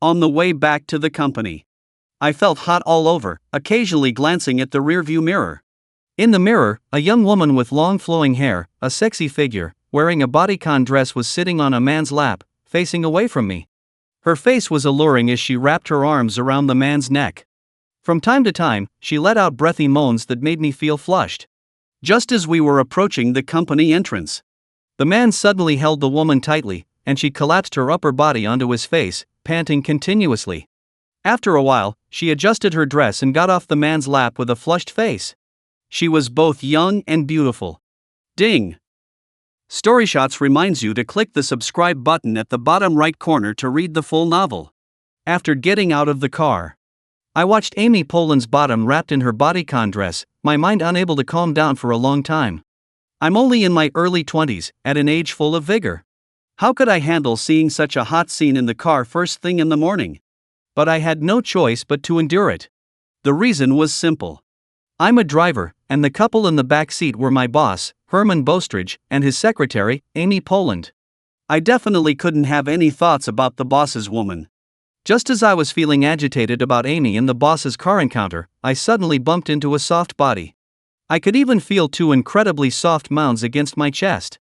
On the way back to the company, I felt hot all over, occasionally glancing at the rearview mirror. In the mirror, a young woman with long flowing hair, a sexy figure, wearing a bodycon dress was sitting on a man's lap, facing away from me. Her face was alluring as she wrapped her arms around the man's neck. From time to time, she let out breathy moans that made me feel flushed. Just as we were approaching the company entrance, the man suddenly held the woman tightly, and she collapsed her upper body onto his face, panting continuously. After a while, she adjusted her dress and got off the man's lap with a flushed face. She was both young and beautiful. Ding! StoryShots reminds you to click the subscribe button at the bottom right corner to read the full novel. After getting out of the car, I watched Amy Poland's bottom wrapped in her bodycon dress, my mind unable to calm down for a long time. I'm only in my early 20s, at an age full of vigor. How could I handle seeing such a hot scene in the car first thing in the morning? But I had no choice but to endure it. The reason was simple. I'm a driver, and the couple in the back seat were my boss, Herman Bostridge, and his secretary, Amy Poland. I definitely couldn't have any thoughts about the boss's woman. Just as I was feeling agitated about Amy and the boss's car encounter, I suddenly bumped into a soft body. I could even feel two incredibly soft mounds against my chest.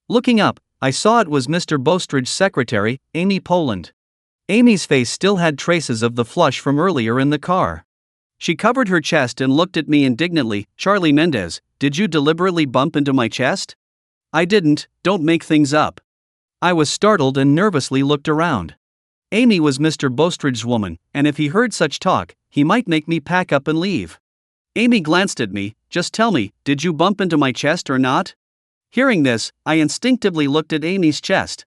Looking up, I saw it was Mr. Bostridge's secretary, Amy Poland. Amy's face still had traces of the flush from earlier in the car. She covered her chest and looked at me indignantly. "Charlie Mendez, did you deliberately bump into my chest?" "I didn't, don't make things up." I was startled and nervously looked around. Amy was Mr. Bostridge's woman, and if he heard such talk, he might make me pack up and leave. Amy glanced at me. "Just tell me, did you bump into my chest or not?" Hearing this, I instinctively looked at Amy's chest.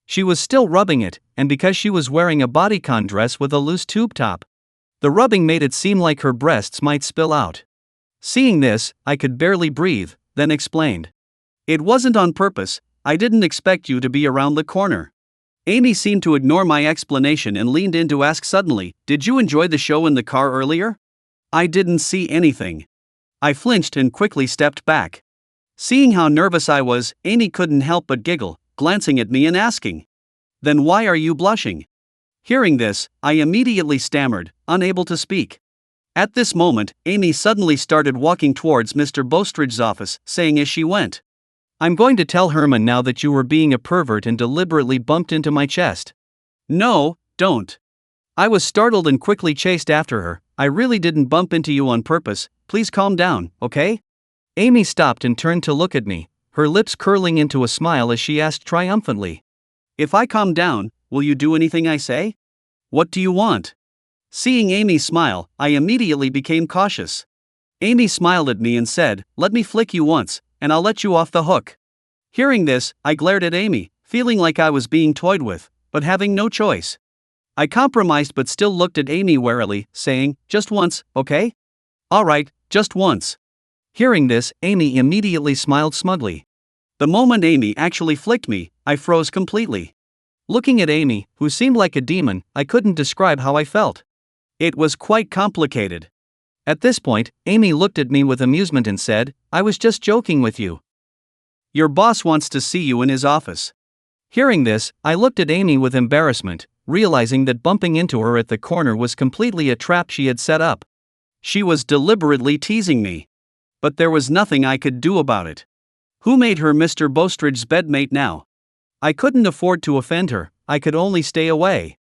She was still rubbing it, and because she was wearing a bodycon dress with a loose tube top, the rubbing made it seem like her breasts might spill out. Seeing this, I could barely breathe, then explained. "It wasn't on purpose, I didn't expect you to be around the corner." Amy seemed to ignore my explanation and leaned in to ask suddenly, "Did you enjoy the show in the car earlier?" "I didn't see anything." I flinched and quickly stepped back. Seeing how nervous I was, Amy couldn't help but giggle, glancing at me and asking, "Then why are you blushing?" Hearing this, I immediately stammered, unable to speak. At this moment, Amy suddenly started walking towards Mr. Bostridge's office, saying as she went, "I'm going to tell Herman now that you were being a pervert and deliberately bumped into my chest." "No, don't." I was startled and quickly chased after her. "I really didn't bump into you on purpose, please calm down, okay?" Amy stopped and turned to look at me, her lips curling into a smile as she asked triumphantly, "If I calm down, will you do anything I say? What do you want?" Seeing Amy smile, I immediately became cautious. Amy smiled at me and said, "Let me flick you once, and I'll let you off the hook." Hearing this, I glared at Amy, feeling like I was being toyed with, but having no choice. I compromised but still looked at Amy warily, saying, "Just once, okay?" "All right, just once." Hearing this, Amy immediately smiled smugly. The moment Amy actually flicked me, I froze completely. Looking at Amy, who seemed like a demon, I couldn't describe how I felt. It was quite complicated. At this point, Amy looked at me with amusement and said, "I was just joking with you. Your boss wants to see you in his office." Hearing this, I looked at Amy with embarrassment, realizing that bumping into her at the corner was completely a trap she had set up. She was deliberately teasing me. But there was nothing I could do about it. Who made her Mr. Bostridge's bedmate now? I couldn't afford to offend her, I could only stay away.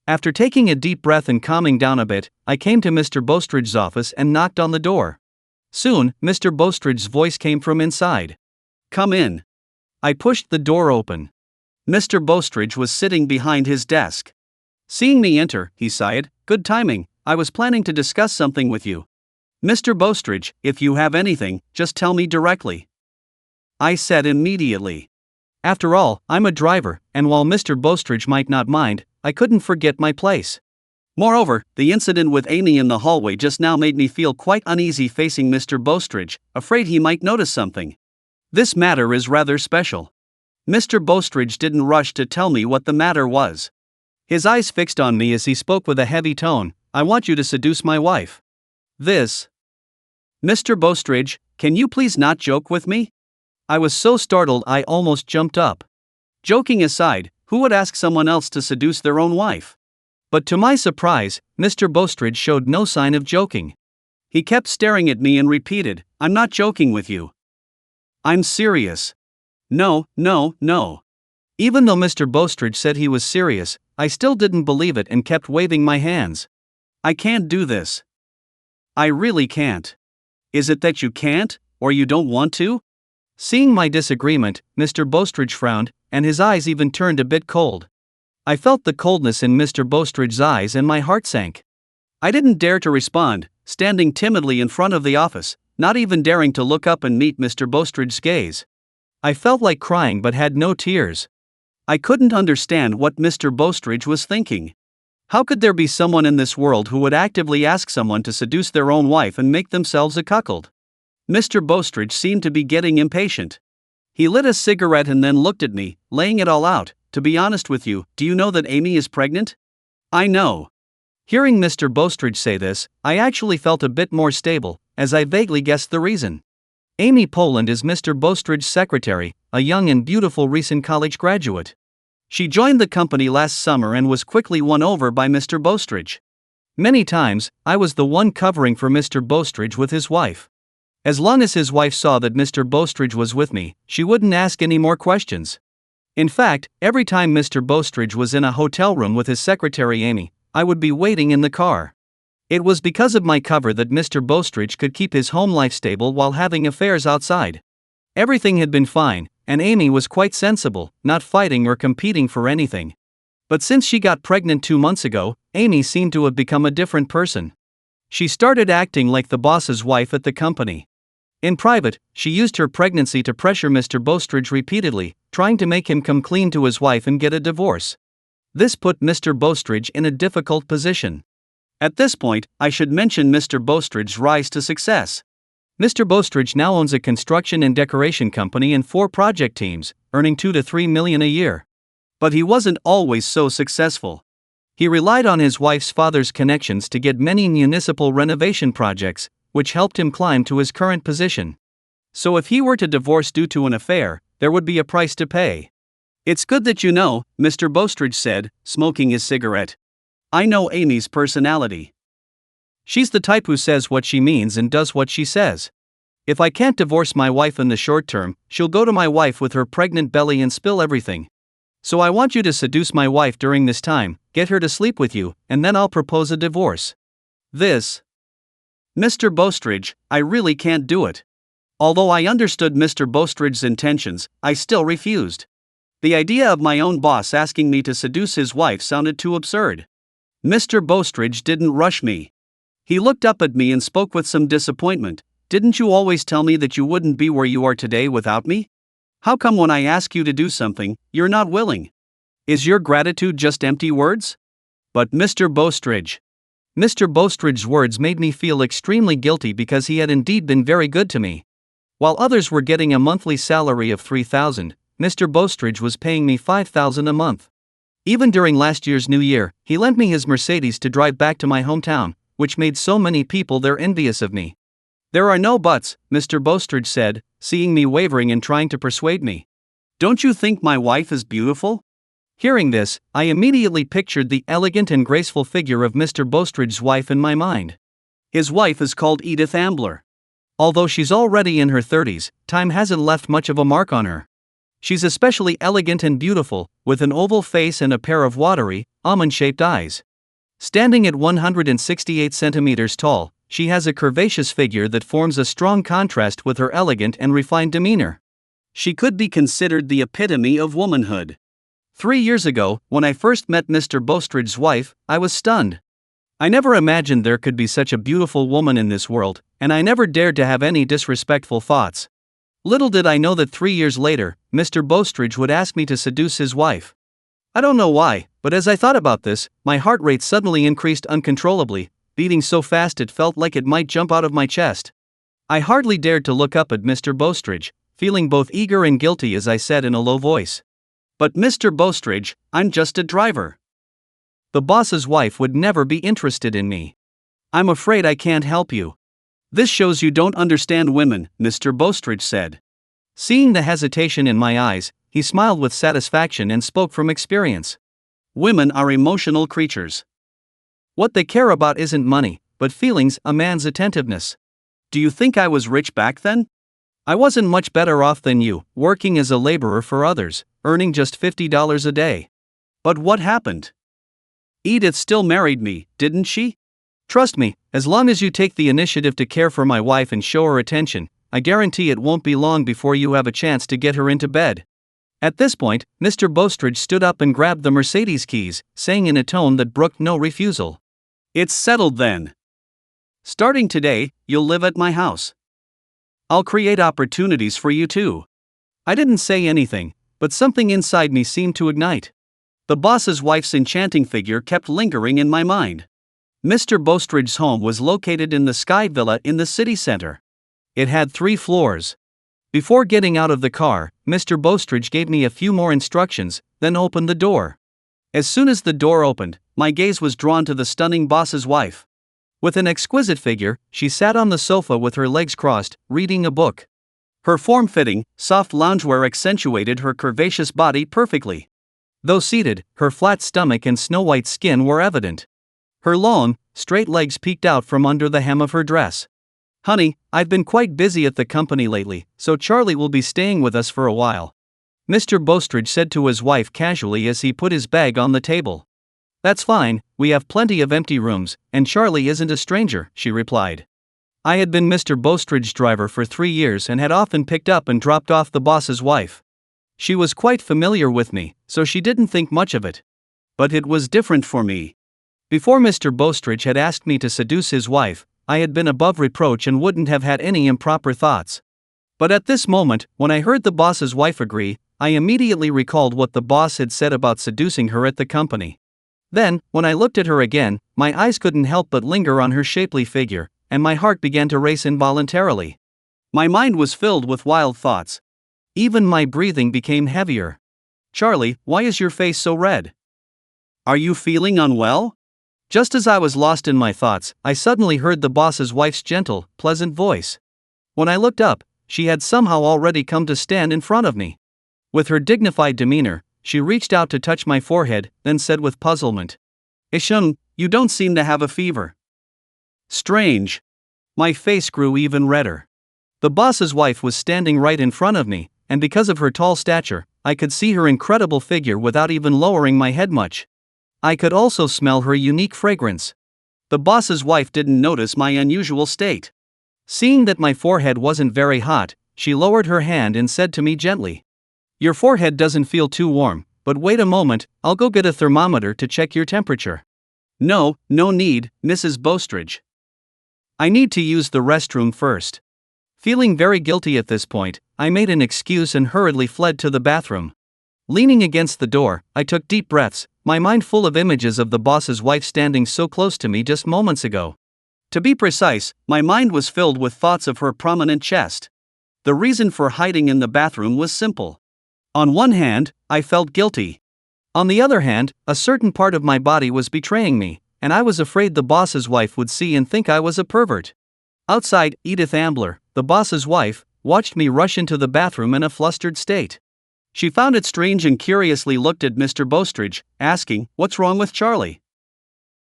After taking a deep breath and calming down a bit, I came to Mr. Bostridge's office and knocked on the door. Soon, Mr. Bostridge's voice came from inside. "Come in." I pushed the door open. Mr. Bostridge was sitting behind his desk. Seeing me enter, he sighed, "Good timing, I was planning to discuss something with you." "Mr. Bostridge, if you have anything, just tell me directly," I said immediately. After all, I'm a driver, and while Mr. Bostridge might not mind, I couldn't forget my place. Moreover, the incident with Amy in the hallway just now made me feel quite uneasy facing Mr. Bostridge, afraid he might notice something. This matter is rather special. Mr. Bostridge didn't rush to tell me what the matter was. His eyes fixed on me as he spoke with a heavy tone, "I want you to seduce my wife." This. "Mr. Bostridge, can you please not joke with me?" I was so startled I almost jumped up. Joking aside, who would ask someone else to seduce their own wife? But to my surprise, Mr. Bostridge showed no sign of joking. He kept staring at me and repeated, "I'm not joking with you. I'm serious. No, no, no." Even though Mr. Bostridge said he was serious, I still didn't believe it and kept waving my hands. "I can't do this. I really can't." "Is it that you can't, or you don't want to?" Seeing my disagreement, Mr. Bostridge frowned, and his eyes even turned a bit cold. I felt the coldness in Mr. Bostridge's eyes and my heart sank. I didn't dare to respond, standing timidly in front of the office, not even daring to look up and meet Mr. Bostridge's gaze. I felt like crying but had no tears. I couldn't understand what Mr. Bostridge was thinking. How could there be someone in this world who would actively ask someone to seduce their own wife and make themselves a cuckold? Mr. Bostridge seemed to be getting impatient. He lit a cigarette and then looked at me, laying it all out. "To be honest with you, do you know that Amy is pregnant?" "I know." Hearing Mr. Bostridge say this, I actually felt a bit more stable, as I vaguely guessed the reason. Amy Poland is Mr. Bostridge's secretary, a young and beautiful recent college graduate. She joined the company last summer and was quickly won over by Mr. Bostridge. Many times, I was the one covering for Mr. Bostridge with his wife. As long as his wife saw that Mr. Bostridge was with me, she wouldn't ask any more questions. In fact, every time Mr. Bostridge was in a hotel room with his secretary Amy, I would be waiting in the car. It was because of my cover that Mr. Bostridge could keep his home life stable while having affairs outside. Everything had been fine, and Amy was quite sensible, not fighting or competing for anything. But since she got pregnant 2 months ago, Amy seemed to have become a different person. She started acting like the boss's wife at the company. In private, she used her pregnancy to pressure Mr. Bostridge repeatedly, trying to make him come clean to his wife and get a divorce. This put Mr. Bostridge in a difficult position. At this point, I should mention Mr. Bostridge's rise to success. Mr. Bostridge now owns a construction and decoration company and 4 project teams, earning $2 to $3 million a year. But he wasn't always so successful. He relied on his wife's father's connections to get many municipal renovation projects, which helped him climb to his current position. So if he were to divorce due to an affair, there would be a price to pay. "It's good that you know," Mr. Bostridge said, smoking his cigarette. "I know Amy's personality. She's the type who says what she means and does what she says. If I can't divorce my wife in the short term, she'll go to my wife with her pregnant belly and spill everything. So I want you to seduce my wife during this time, get her to sleep with you, and then I'll propose a divorce." This. Mr. Bostridge, I really can't do it. Although I understood Mr. Bostridge's intentions, I still refused. The idea of my own boss asking me to seduce his wife sounded too absurd. Mr. Bostridge didn't rush me. He looked up at me and spoke with some disappointment. "Didn't you always tell me that you wouldn't be where you are today without me? How come when I ask you to do something, you're not willing? Is your gratitude just empty words?" But Mr. Bostridge's words made me feel extremely guilty because he had indeed been very good to me. While others were getting a monthly salary of $3,000, Mr. Bostridge was paying me $5,000 a month. Even during last year's New Year, he lent me his Mercedes to drive back to my hometown, which made so many people there envious of me. "There are no buts," Mr. Bostridge said, seeing me wavering and trying to persuade me. "Don't you think my wife is beautiful?" Hearing this, I immediately pictured the elegant and graceful figure of Mr. Bostridge's wife in my mind. His wife is called Edith Ambler. Although she's already in her 30s, time hasn't left much of a mark on her. She's especially elegant and beautiful, with an oval face and a pair of watery, almond-shaped eyes. Standing at 168 centimeters tall, she has a curvaceous figure that forms a strong contrast with her elegant and refined demeanor. She could be considered the epitome of womanhood. 3 years ago, when I first met Mr. Bostridge's wife, I was stunned. I never imagined there could be such a beautiful woman in this world, and I never dared to have any disrespectful thoughts. Little did I know that 3 years later, Mr. Bostridge would ask me to seduce his wife. I don't know why, but as I thought about this, my heart rate suddenly increased uncontrollably, beating so fast it felt like it might jump out of my chest. I hardly dared to look up at Mr. Bostridge, feeling both eager and guilty as I said in a low voice. "But Mr. Bostridge, I'm just a driver. The boss's wife would never be interested in me. I'm afraid I can't help you." "This shows you don't understand women," Mr. Bostridge said. Seeing the hesitation in my eyes, he smiled with satisfaction and spoke from experience. "Women are emotional creatures. What they care about isn't money, but feelings, a man's attentiveness. Do you think I was rich back then? I wasn't much better off than you, working as a laborer for others, earning just $50 a day. But what happened? Edith still married me, didn't she? Trust me, as long as you take the initiative to care for my wife and show her attention, I guarantee it won't be long before you have a chance to get her into bed. At this point, Mr. Bostridge stood up and grabbed the Mercedes keys, saying in a tone that brooked no refusal. It's settled then. Starting today, you'll live at my house. I'll create opportunities for you too. I didn't say anything, but something inside me seemed to ignite. The boss's wife's enchanting figure kept lingering in my mind. Mr. Bostridge's home was located in the Sky Villa in the city center. It had 3 floors. Before getting out of the car, Mr. Bostridge gave me a few more instructions, then opened the door. As soon as the door opened, my gaze was drawn to the stunning boss's wife. With an exquisite figure, she sat on the sofa with her legs crossed, reading a book. Her form-fitting, soft loungewear accentuated her curvaceous body perfectly. Though seated, her flat stomach and snow-white skin were evident. Her long, straight legs peeked out from under the hem of her dress. Honey, I've been quite busy at the company lately, so Charlie will be staying with us for a while. Mr. Bostridge said to his wife casually as he put his bag on the table. That's fine, we have plenty of empty rooms, and Charlie isn't a stranger, she replied. I had been Mr. Bostridge's driver for 3 years and had often picked up and dropped off the boss's wife. She was quite familiar with me, so she didn't think much of it. But it was different for me. Before Mr. Bostridge had asked me to seduce his wife, I had been above reproach and wouldn't have had any improper thoughts. But at this moment, when I heard the boss's wife agree, I immediately recalled what the boss had said about seducing her at the company. Then, when I looked at her again, my eyes couldn't help but linger on her shapely figure, and my heart began to race involuntarily. My mind was filled with wild thoughts. Even my breathing became heavier. Charlie, why is your face so red? Are you feeling unwell? Just as I was lost in my thoughts, I suddenly heard the boss's wife's gentle, pleasant voice. When I looked up, she had somehow already come to stand in front of me. With her dignified demeanor, she reached out to touch my forehead, then said with puzzlement, Ishun, you don't seem to have a fever. Strange. My face grew even redder. The boss's wife was standing right in front of me, and because of her tall stature, I could see her incredible figure without even lowering my head much. I could also smell her unique fragrance. The boss's wife didn't notice my unusual state. Seeing that my forehead wasn't very hot, she lowered her hand and said to me gently, Your forehead doesn't feel too warm, but wait a moment, I'll go get a thermometer to check your temperature. No need, Mrs. Bostridge. I need to use the restroom first. Feeling very guilty at this point, I made an excuse and hurriedly fled to the bathroom. Leaning against the door, I took deep breaths, my mind full of images of the boss's wife standing so close to me just moments ago. To be precise, my mind was filled with thoughts of her prominent chest. The reason for hiding in the bathroom was simple. On one hand, I felt guilty. On the other hand, a certain part of my body was betraying me, and I was afraid the boss's wife would see and think I was a pervert. Outside, Edith Ambler, the boss's wife, watched me rush into the bathroom in a flustered state. She found it strange and curiously looked at Mr. Bostridge, asking, What's wrong with Charlie?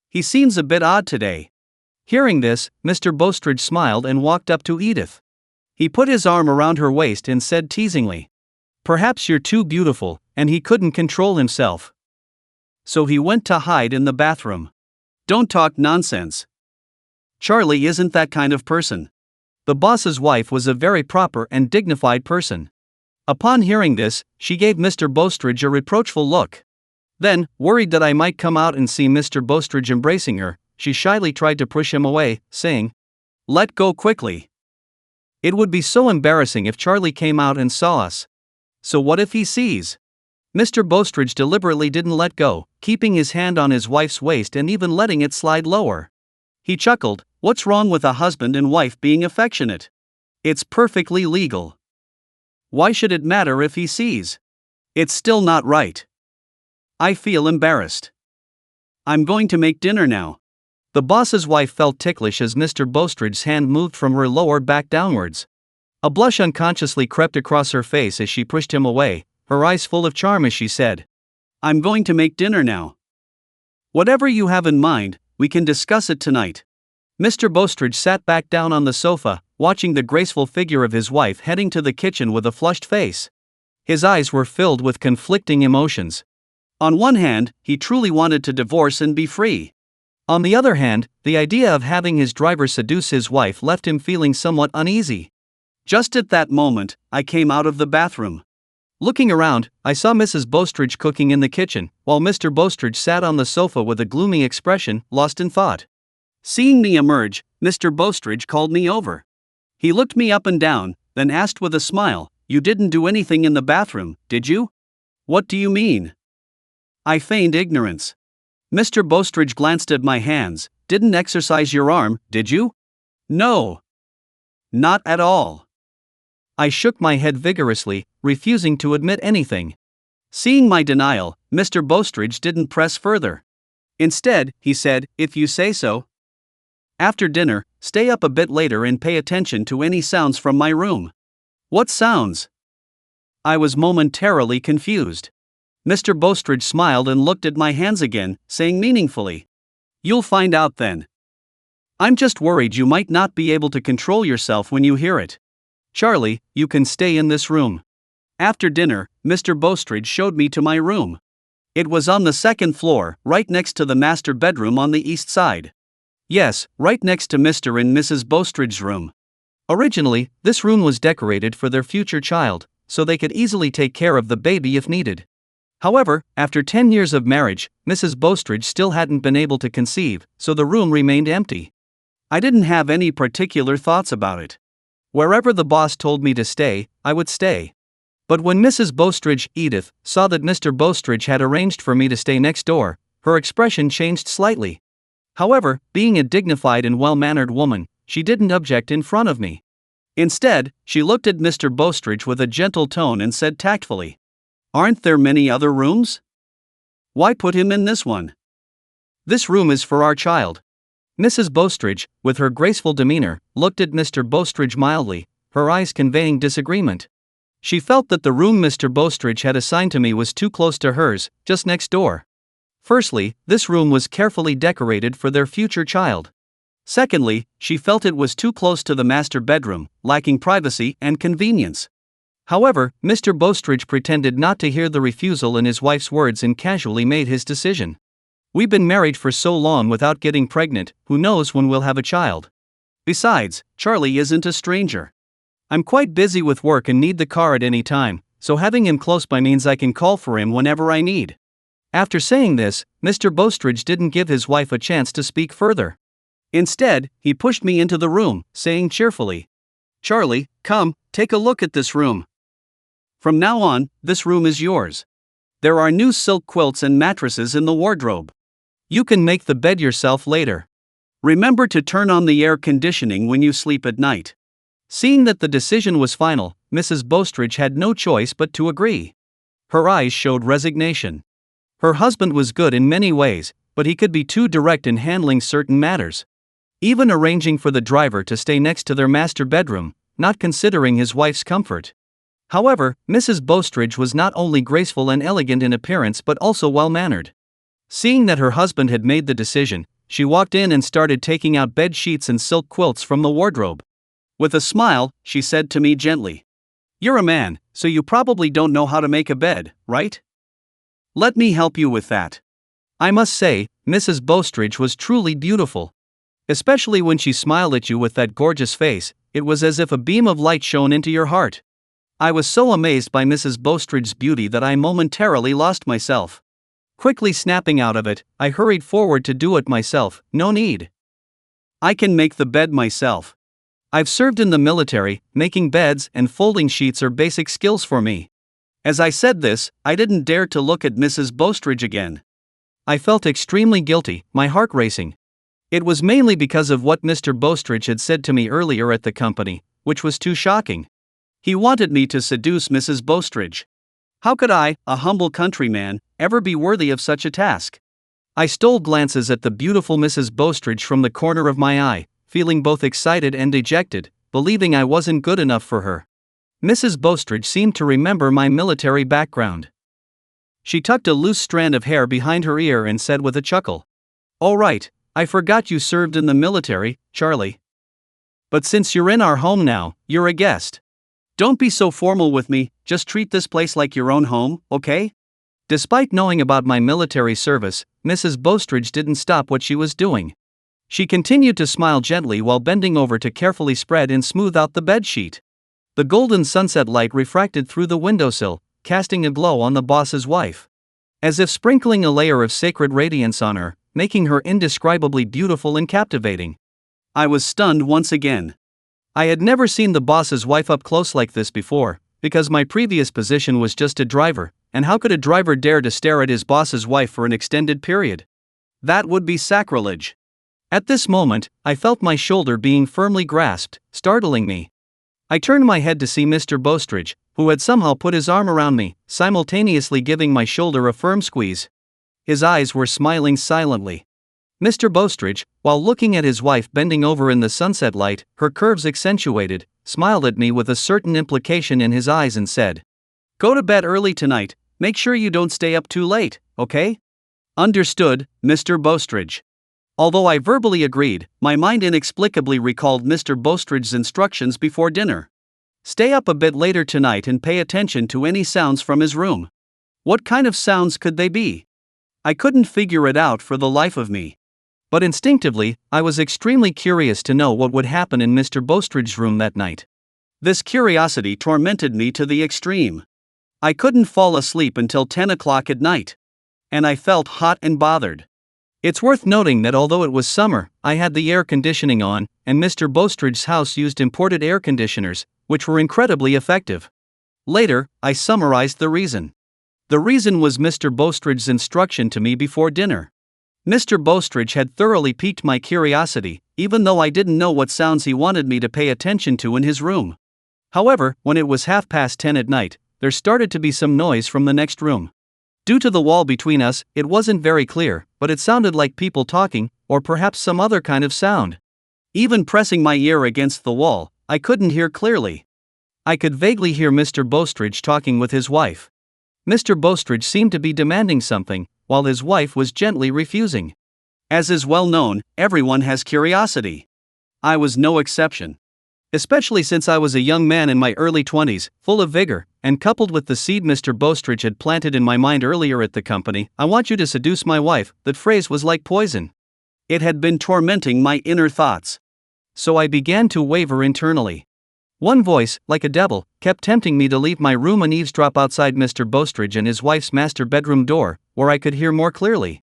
He seems a bit odd today. Hearing this, Mr. Bostridge smiled and walked up to Edith. He put his arm around her waist and said teasingly, Perhaps you're too beautiful, and he couldn't control himself. So he went to hide in the bathroom. Don't talk nonsense. Charlie isn't that kind of person. The boss's wife was a very proper and dignified person. Upon hearing this, she gave Mr. Bostridge a reproachful look. Then, worried that I might come out and see Mr. Bostridge embracing her, she shyly tried to push him away, saying, Let go quickly. It would be so embarrassing if Charlie came out and saw us. So what if he sees? Mr. Bostridge deliberately didn't let go, keeping his hand on his wife's waist and even letting it slide lower. He chuckled, What's wrong with a husband and wife being affectionate? It's perfectly legal. Why should it matter if he sees? It's still not right. I feel embarrassed. I'm going to make dinner now. The boss's wife felt ticklish as Mr. Bostridge's hand moved from her lower back downwards. A blush unconsciously crept across her face as she pushed him away, her eyes full of charm as she said, I'm going to make dinner now. Whatever you have in mind, we can discuss it tonight. Mr. Bostridge sat back down on the sofa, watching the graceful figure of his wife heading to the kitchen with a flushed face. His eyes were filled with conflicting emotions. On one hand, he truly wanted to divorce and be free. On the other hand, the idea of having his driver seduce his wife left him feeling somewhat uneasy. Just at that moment, I came out of the bathroom. Looking around, I saw Mrs. Bostridge cooking in the kitchen, while Mr. Bostridge sat on the sofa with a gloomy expression, lost in thought. Seeing me emerge, Mr. Bostridge called me over. He looked me up and down, then asked with a smile, "You didn't do anything in the bathroom, did you?" "What do you mean?" I feigned ignorance. Mr. Bostridge glanced at my hands. "Didn't exercise your arm, did you?" "No. Not at all." I shook my head vigorously, refusing to admit anything. Seeing my denial, Mr. Bostridge didn't press further. Instead, he said, "If you say so." After dinner, stay up a bit later and pay attention to any sounds from my room. "What sounds?" I was momentarily confused. Mr. Bostridge smiled and looked at my hands again, saying meaningfully, "You'll find out then. I'm just worried you might not be able to control yourself when you hear it. Charlie, you can stay in this room." After dinner, Mr. Bostridge showed me to my room. It was on the second floor, right next to the master bedroom on the east side. Yes, right next to Mr. and Mrs. Bostridge's room. Originally, this room was decorated for their future child, so they could easily take care of the baby if needed. However, after 10 years of marriage, Mrs. Bostridge still hadn't been able to conceive, so the room remained empty. I didn't have any particular thoughts about it. Wherever the boss told me to stay, I would stay. But when Mrs. Bostridge, Edith, saw that Mr. Bostridge had arranged for me to stay next door, her expression changed slightly. However, being a dignified and well-mannered woman, she didn't object in front of me. Instead, she looked at Mr. Bostridge with a gentle tone and said tactfully, "Aren't there many other rooms? Why put him in this one? This room is for our child." Mrs. Bostridge, with her graceful demeanor, looked at Mr. Bostridge mildly, her eyes conveying disagreement. She felt that the room Mr. Bostridge had assigned to me was too close to hers, just next door. Firstly, this room was carefully decorated for their future child. Secondly, she felt it was too close to the master bedroom, lacking privacy and convenience. However, Mr. Bostridge pretended not to hear the refusal in his wife's words and casually made his decision. "We've been married for so long without getting pregnant, who knows when we'll have a child? Besides, Charlie isn't a stranger. I'm quite busy with work and need the car at any time, so having him close by means I can call for him whenever I need." After saying this, Mr. Bostridge didn't give his wife a chance to speak further. Instead, he pushed me into the room, saying cheerfully, "Charlie, come, take a look at this room. From now on, this room is yours. There are new silk quilts and mattresses in the wardrobe. You can make the bed yourself later. Remember to turn on the air conditioning when you sleep at night." Seeing that the decision was final, Mrs. Bostridge had no choice but to agree. Her eyes showed resignation. Her husband was good in many ways, but he could be too direct in handling certain matters. Even arranging for the driver to stay next to their master bedroom, not considering his wife's comfort. However, Mrs. Bostridge was not only graceful and elegant in appearance but also well-mannered. Seeing that her husband had made the decision, she walked in and started taking out bed sheets and silk quilts from the wardrobe. With a smile, she said to me gently, "You're a man, so you probably don't know how to make a bed, right? Let me help you with that." I must say, Mrs. Bostridge was truly beautiful. Especially when she smiled at you with that gorgeous face, it was as if a beam of light shone into your heart. I was so amazed by Mrs. Bostridge's beauty that I momentarily lost myself. Quickly snapping out of it, I hurried forward to do it myself. "No need. I can make the bed myself. I've served in the military, making beds and folding sheets are basic skills for me." As I said this, I didn't dare to look at Mrs. Bostridge again. I felt extremely guilty, my heart racing. It was mainly because of what Mr. Bostridge had said to me earlier at the company, which was too shocking. He wanted me to seduce Mrs. Bostridge. How could I, a humble countryman, ever be worthy of such a task? I stole glances at the beautiful Mrs. Bostridge from the corner of my eye, feeling both excited and dejected, believing I wasn't good enough for her. Mrs. Bostridge seemed to remember my military background. She tucked a loose strand of hair behind her ear and said with a chuckle, "All right, I forgot you served in the military, Charlie. But since you're in our home now, you're a guest. Don't be so formal with me, just treat this place like your own home, okay? Despite knowing about my military service, Mrs. Bostridge didn't stop what she was doing. She continued to smile gently while bending over to carefully spread and smooth out the bedsheet. The golden sunset light refracted through the windowsill, casting a glow on the boss's wife. As if sprinkling a layer of sacred radiance on her, making her indescribably beautiful and captivating. I was stunned once again. I had never seen the boss's wife up close like this before, because my previous position was just a driver, and how could a driver dare to stare at his boss's wife for an extended period? That would be sacrilege. At this moment, I felt my shoulder being firmly grasped, startling me. I turned my head to see Mr. Bostridge, who had somehow put his arm around me, simultaneously giving my shoulder a firm squeeze. His eyes were smiling silently. Mr. Bostridge, while looking at his wife bending over in the sunset light, her curves accentuated, smiled at me with a certain implication in his eyes and said, "Go to bed early tonight, make sure you don't stay up too late, okay?" "Understood, Mr. Bostridge." Although I verbally agreed, my mind inexplicably recalled Mr. Bostridge's instructions before dinner. Stay up a bit later tonight and pay attention to any sounds from his room. What kind of sounds could they be? I couldn't figure it out for the life of me. But instinctively, I was extremely curious to know what would happen in Mr. Bostridge's room that night. This curiosity tormented me to the extreme. I couldn't fall asleep until 10 o'clock at night. And I felt hot and bothered. It's worth noting that although it was summer, I had the air conditioning on, and Mr. Bostridge's house used imported air conditioners, which were incredibly effective. Later, I summarized the reason. The reason was Mr. Bostridge's instruction to me before dinner. Mr. Bostridge had thoroughly piqued my curiosity, even though I didn't know what sounds he wanted me to pay attention to in his room. However, when it was 10:30 at night, there started to be some noise from the next room. Due to the wall between us, it wasn't very clear, but it sounded like people talking, or perhaps some other kind of sound. Even pressing my ear against the wall, I couldn't hear clearly. I could vaguely hear Mr. Bostridge talking with his wife. Mr. Bostridge seemed to be demanding something, while his wife was gently refusing. As is well known, everyone has curiosity. I was no exception. Especially since I was a young man in my early 20s, full of vigor, and coupled with the seed Mr. Bostridge had planted in my mind earlier at the company, "I want you to seduce my wife," that phrase was like poison. It had been tormenting my inner thoughts. So I began to waver internally. One voice, like a devil, kept tempting me to leave my room and eavesdrop outside Mr. Bostridge and his wife's master bedroom door, where I could hear more clearly.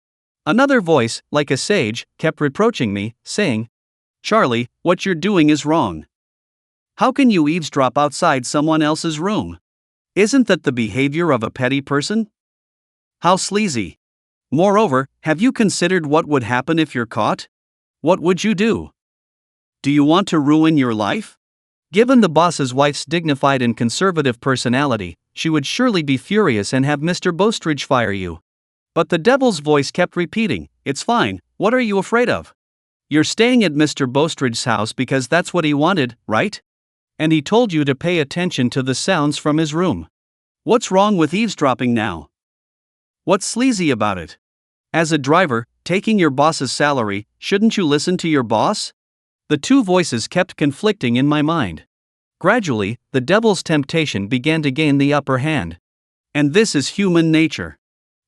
Another voice, like a sage, kept reproaching me, saying, "Charlie, what you're doing is wrong. How can you eavesdrop outside someone else's room? Isn't that the behavior of a petty person? How sleazy. Moreover, have you considered what would happen if you're caught? What would you do? Do you want to ruin your life?" Given the boss's wife's dignified and conservative personality, she would surely be furious and have Mr. Bostridge fire you. But the devil's voice kept repeating, "It's fine, what are you afraid of? You're staying at Mr. Bostridge's house because that's what he wanted, right? And he told you to pay attention to the sounds from his room. What's wrong with eavesdropping now? What's sleazy about it? As a driver, taking your boss's salary, shouldn't you listen to your boss?" The two voices kept conflicting in my mind. Gradually, the devil's temptation began to gain the upper hand. And this is human nature.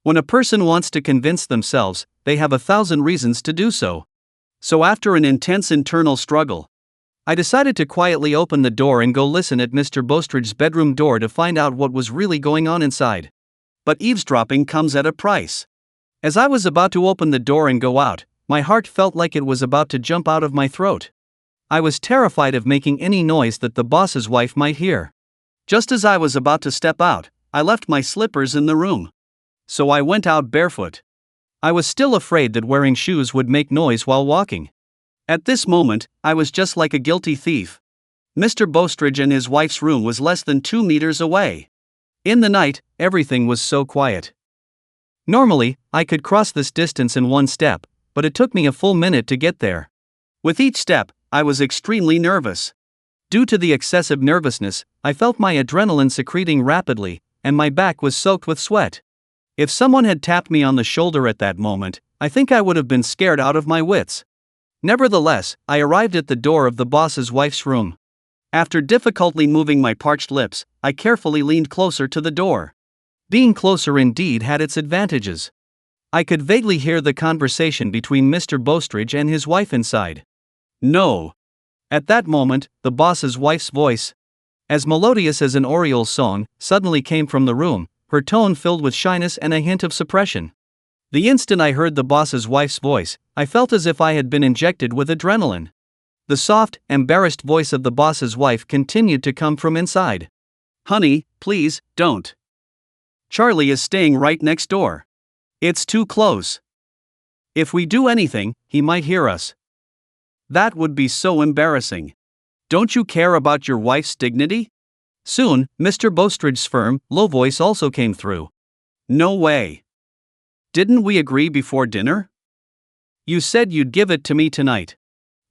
When a person wants to convince themselves, they have 1,000 reasons to do so. So after an intense internal struggle, I decided to quietly open the door and go listen at Mr. Bostridge's bedroom door to find out what was really going on inside. But eavesdropping comes at a price. As I was about to open the door and go out, my heart felt like it was about to jump out of my throat. I was terrified of making any noise that the boss's wife might hear. Just as I was about to step out, I left my slippers in the room. So I went out barefoot. I was still afraid that wearing shoes would make noise while walking. At this moment, I was just like a guilty thief. Mr. Bostridge and his wife's room was less than 2 meters away. In the night, everything was so quiet. Normally, I could cross this distance in one step, but it took me a full minute to get there. With each step, I was extremely nervous. Due to the excessive nervousness, I felt my adrenaline secreting rapidly, and my back was soaked with sweat. If someone had tapped me on the shoulder at that moment, I think I would have been scared out of my wits. Nevertheless, I arrived at the door of the boss's wife's room. After difficultly moving my parched lips, I carefully leaned closer to the door. Being closer indeed had its advantages. I could vaguely hear the conversation between Mr. Bostridge and his wife inside. No. At that moment, the boss's wife's voice, as melodious as an Oriole's song, suddenly came from the room, her tone filled with shyness and a hint of suppression. The instant I heard the boss's wife's voice, I felt as if I had been injected with adrenaline. The soft, embarrassed voice of the boss's wife continued to come from inside. Honey, please, don't. Charlie is staying right next door. It's too close. If we do anything, he might hear us. That would be so embarrassing. Don't you care about your wife's dignity? Soon, Mr. Bostridge's firm, low voice also came through. No way. Didn't we agree before dinner? You said you'd give it to me tonight.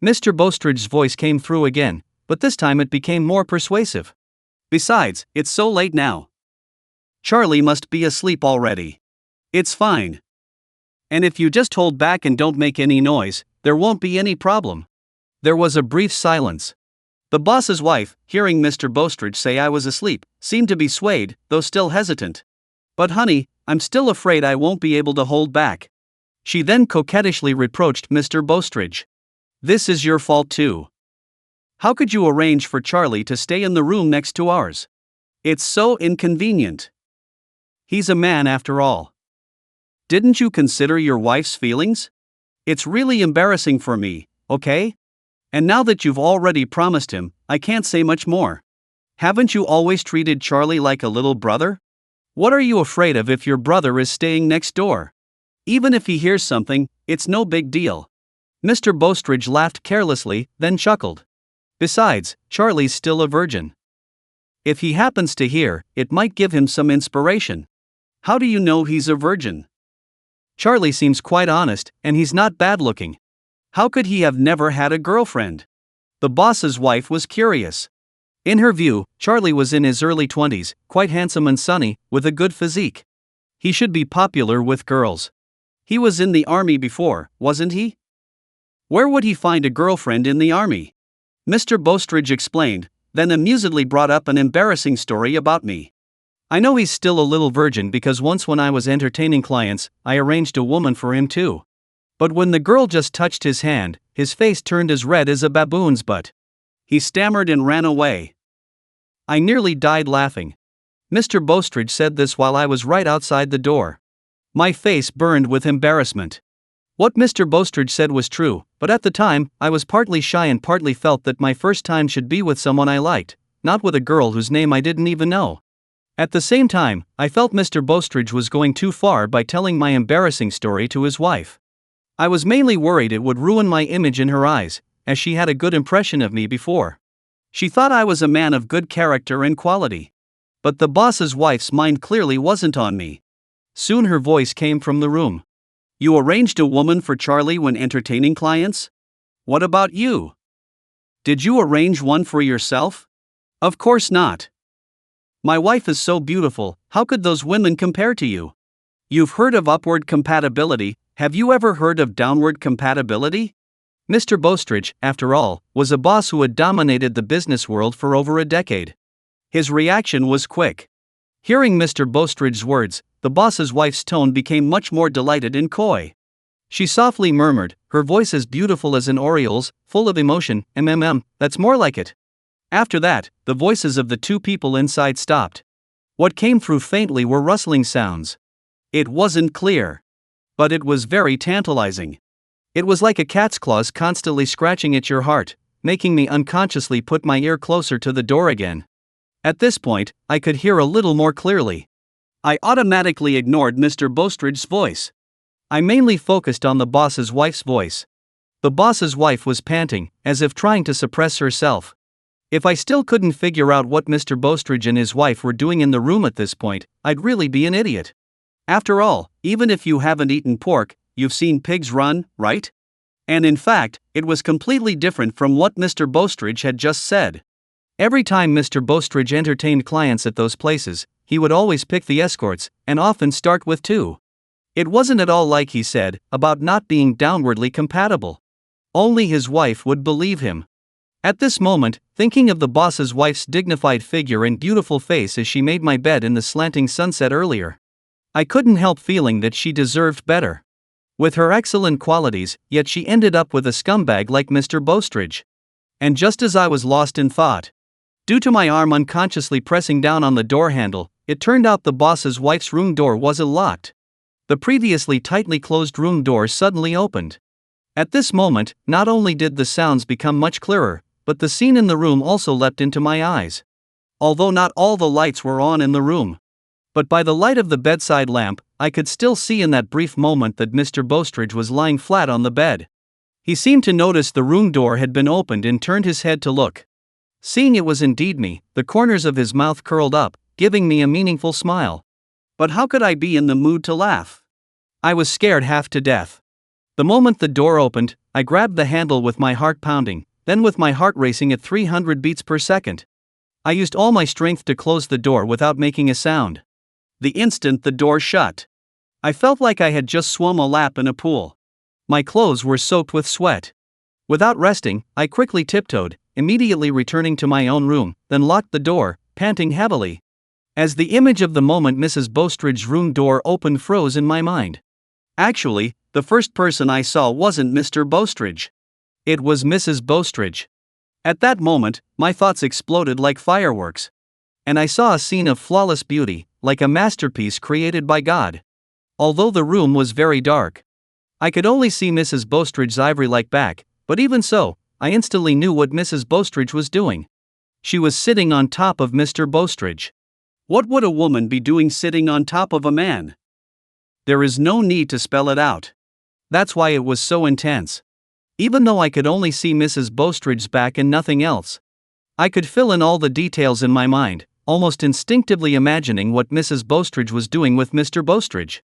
Mr. Bostridge's voice came through again, but this time it became more persuasive. Besides, it's so late now. Charlie must be asleep already. It's fine. And if you just hold back and don't make any noise, there won't be any problem. There was a brief silence. The boss's wife, hearing Mr. Bostridge say I was asleep, seemed to be swayed, though still hesitant. But honey, I'm still afraid I won't be able to hold back. She then coquettishly reproached Mr. Bostridge. This is your fault too. How could you arrange for Charlie to stay in the room next to ours? It's so inconvenient. He's a man after all. Didn't you consider your wife's feelings? It's really embarrassing for me, okay? And now that you've already promised him, I can't say much more. Haven't you always treated Charlie like a little brother? What are you afraid of if your brother is staying next door? Even if he hears something, it's no big deal. Mr. Bostridge laughed carelessly, then chuckled. Besides, Charlie's still a virgin. If he happens to hear, it might give him some inspiration. How do you know he's a virgin? Charlie seems quite honest, and he's not bad-looking. How could he have never had a girlfriend? The boss's wife was curious. In her view, Charlie was in his early 20s, quite handsome and sunny, with a good physique. He should be popular with girls. He was in the army before, wasn't he? Where would he find a girlfriend in the army? Mr. Bostridge explained, then amusedly brought up an embarrassing story about me. I know he's still a little virgin because once when I was entertaining clients, I arranged a woman for him too. But when the girl just touched his hand, his face turned as red as a baboon's butt. He stammered and ran away. I nearly died laughing. Mr. Bostridge said this while I was right outside the door. My face burned with embarrassment. What Mr. Bostridge said was true, but at the time, I was partly shy and partly felt that my first time should be with someone I liked, not with a girl whose name I didn't even know. At the same time, I felt Mr. Bostridge was going too far by telling my embarrassing story to his wife. I was mainly worried it would ruin my image in her eyes, as she had a good impression of me before. She thought I was a man of good character and quality. But the boss's wife's mind clearly wasn't on me. Soon her voice came from the room. You arranged a woman for Charlie when entertaining clients? What about you? Did you arrange one for yourself? Of course not. My wife is so beautiful, how could those women compare to you? You've heard of upward compatibility, have you ever heard of downward compatibility? Mr. Bostridge, after all, was a boss who had dominated the business world for over a decade. His reaction was quick. Hearing Mr. Bostridge's words, the boss's wife's tone became much more delighted and coy. She softly murmured, her voice as beautiful as an oriole's, full of emotion, that's more like it. After that, the voices of the two people inside stopped. What came through faintly were rustling sounds. It wasn't clear. But it was very tantalizing. It was like a cat's claws constantly scratching at your heart, making me unconsciously put my ear closer to the door again. At this point, I could hear a little more clearly. I automatically ignored Mr. Bostridge's voice. I mainly focused on the boss's wife's voice. The boss's wife was panting, as if trying to suppress herself. If I still couldn't figure out what Mr. Bostridge and his wife were doing in the room at this point, I'd really be an idiot. After all, even if you haven't eaten pork, you've seen pigs run, right? And in fact, it was completely different from what Mr. Bostridge had just said. Every time Mr. Bostridge entertained clients at those places, he would always pick the escorts, and often start with two. It wasn't at all like he said, about not being downwardly compatible. Only his wife would believe him. At this moment, thinking of the boss's wife's dignified figure and beautiful face as she made my bed in the slanting sunset earlier, I couldn't help feeling that she deserved better. With her excellent qualities, yet she ended up with a scumbag like Mr. Bostridge. And just as I was lost in thought, due to my arm unconsciously pressing down on the door handle, it turned out the boss's wife's room door wasn't locked. The previously tightly closed room door suddenly opened. At this moment, not only did the sounds become much clearer, but the scene in the room also leapt into my eyes. Although not all the lights were on in the room, but by the light of the bedside lamp, I could still see in that brief moment that Mr. Bostridge was lying flat on the bed. He seemed to notice the room door had been opened and turned his head to look. Seeing it was indeed me, the corners of his mouth curled up, giving me a meaningful smile. But how could I be in the mood to laugh? I was scared half to death. The moment the door opened, I grabbed the handle with my heart pounding, then with my heart racing at 300 beats per second. I used all my strength to close the door without making a sound. The instant the door shut, I felt like I had just swum a lap in a pool. My clothes were soaked with sweat. Without resting, I quickly tiptoed, immediately returning to my own room, then locked the door, panting heavily. As the image of the moment Mrs. Bostridge's room door opened froze in my mind. Actually, the first person I saw wasn't Mr. Bostridge. It was Mrs. Bostridge. At that moment, my thoughts exploded like fireworks. And I saw a scene of flawless beauty, like a masterpiece created by God. Although the room was very dark, I could only see Mrs. Bostridge's ivory-like back, but even so, I instantly knew what Mrs. Bostridge was doing. She was sitting on top of Mr. Bostridge. What would a woman be doing sitting on top of a man? There is no need to spell it out. That's why it was so intense. Even though I could only see Mrs. Bostridge's back and nothing else, I could fill in all the details in my mind, almost instinctively imagining what Mrs. Bostridge was doing with Mr. Bostridge.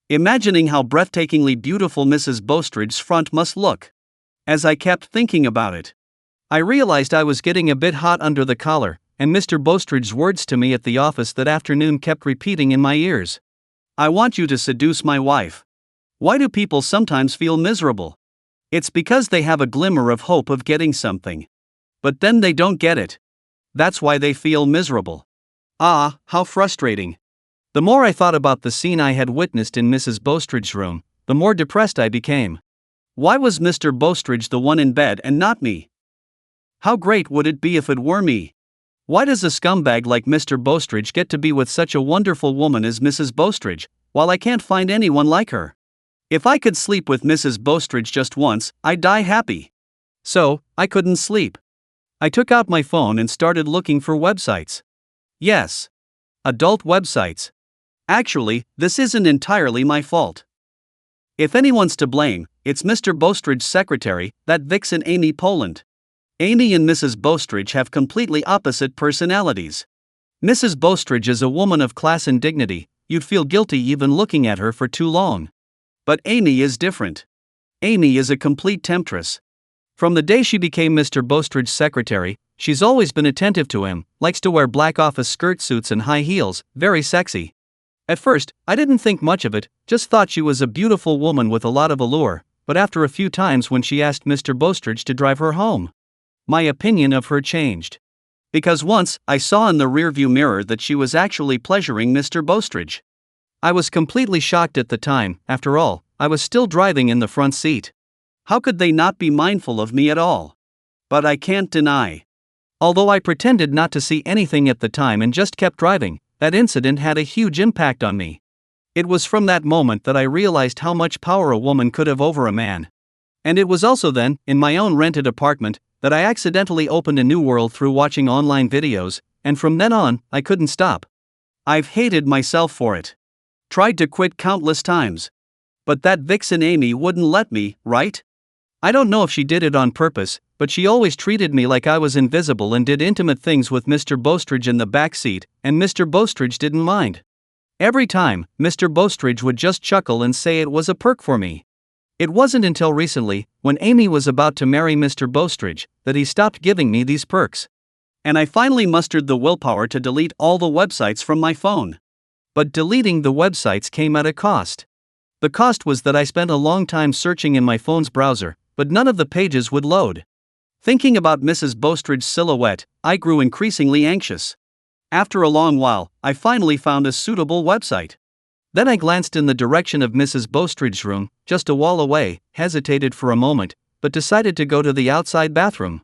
Imagining how breathtakingly beautiful Mrs. Bostridge's front must look. As I kept thinking about it, I realized I was getting a bit hot under the collar, and Mr. Bostridge's words to me at the office that afternoon kept repeating in my ears. I want you to seduce my wife. Why do people sometimes feel miserable? It's because they have a glimmer of hope of getting something. But then they don't get it. That's why they feel miserable. Ah, how frustrating. The more I thought about the scene I had witnessed in Mrs. Bostridge's room, the more depressed I became. Why was Mr. Bostridge the one in bed and not me? How great would it be if it were me? Why does a scumbag like Mr. Bostridge get to be with such a wonderful woman as Mrs. Bostridge, while I can't find anyone like her? If I could sleep with Mrs. Bostridge just once, I'd die happy. So, I couldn't sleep. I took out my phone and started looking for websites. Yes. Adult websites. Actually, this isn't entirely my fault. If anyone's to blame, it's Mr. Bostridge's secretary, that vixen Amy Poland. Amy and Mrs. Bostridge have completely opposite personalities. Mrs. Bostridge is a woman of class and dignity, you'd feel guilty even looking at her for too long. But Amy is different. Amy is a complete temptress. From the day she became Mr. Bostridge's secretary, she's always been attentive to him, likes to wear black office skirt suits and high heels, very sexy. At first, I didn't think much of it, just thought she was a beautiful woman with a lot of allure, but after a few times when she asked Mr. Bostridge to drive her home, my opinion of her changed. Because once, I saw in the rearview mirror that she was actually pleasuring Mr. Bostridge. I was completely shocked at the time, after all, I was still driving in the front seat. How could they not be mindful of me at all? But I can't deny. Although I pretended not to see anything at the time and just kept driving, that incident had a huge impact on me. It was from that moment that I realized how much power a woman could have over a man. And it was also then, in my own rented apartment, that I accidentally opened a new world through watching online videos, and from then on, I couldn't stop. I've hated myself for it. Tried to quit countless times. But that vixen Amy wouldn't let me, right? I don't know if she did it on purpose, but she always treated me like I was invisible and did intimate things with Mr. Bostridge in the back seat, and Mr. Bostridge didn't mind. Every time, Mr. Bostridge would just chuckle and say it was a perk for me. It wasn't until recently, when Amy was about to marry Mr. Bostridge, that he stopped giving me these perks. And I finally mustered the willpower to delete all the websites from my phone. But deleting the websites came at a cost. The cost was that I spent a long time searching in my phone's browser, but none of the pages would load. Thinking about Mrs. Bostridge's silhouette, I grew increasingly anxious. After a long while, I finally found a suitable website. Then I glanced in the direction of Mrs. Bostridge's room, just a wall away, hesitated for a moment, but decided to go to the outside bathroom.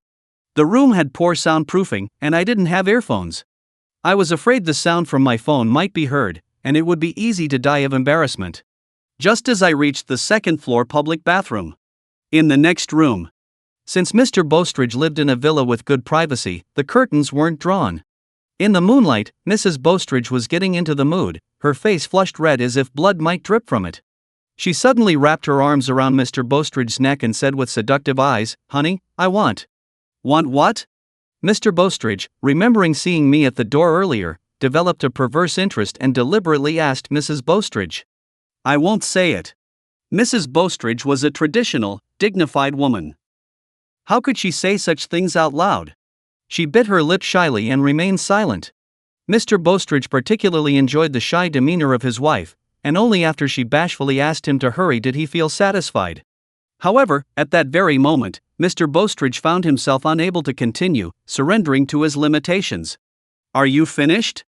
The room had poor soundproofing, and I didn't have earphones. I was afraid the sound from my phone might be heard, and it would be easy to die of embarrassment. Just as I reached the second-floor public bathroom. In the next room. Since Mr. Bostridge lived in a villa with good privacy, the curtains weren't drawn. In the moonlight, Mrs. Bostridge was getting into the mood, her face flushed red as if blood might drip from it. She suddenly wrapped her arms around Mr. Bostridge's neck and said with seductive eyes, "Honey, I want." "Want what?" Mr. Bostridge, remembering seeing me at the door earlier, developed a perverse interest and deliberately asked Mrs. Bostridge. "I won't say it." Mrs. Bostridge was a traditional, dignified woman. How could she say such things out loud? She bit her lip shyly and remained silent. Mr. Bostridge particularly enjoyed the shy demeanor of his wife, and only after she bashfully asked him to hurry did he feel satisfied. However, at that very moment, Mr. Bostridge found himself unable to continue, surrendering to his limitations. "Are you finished?"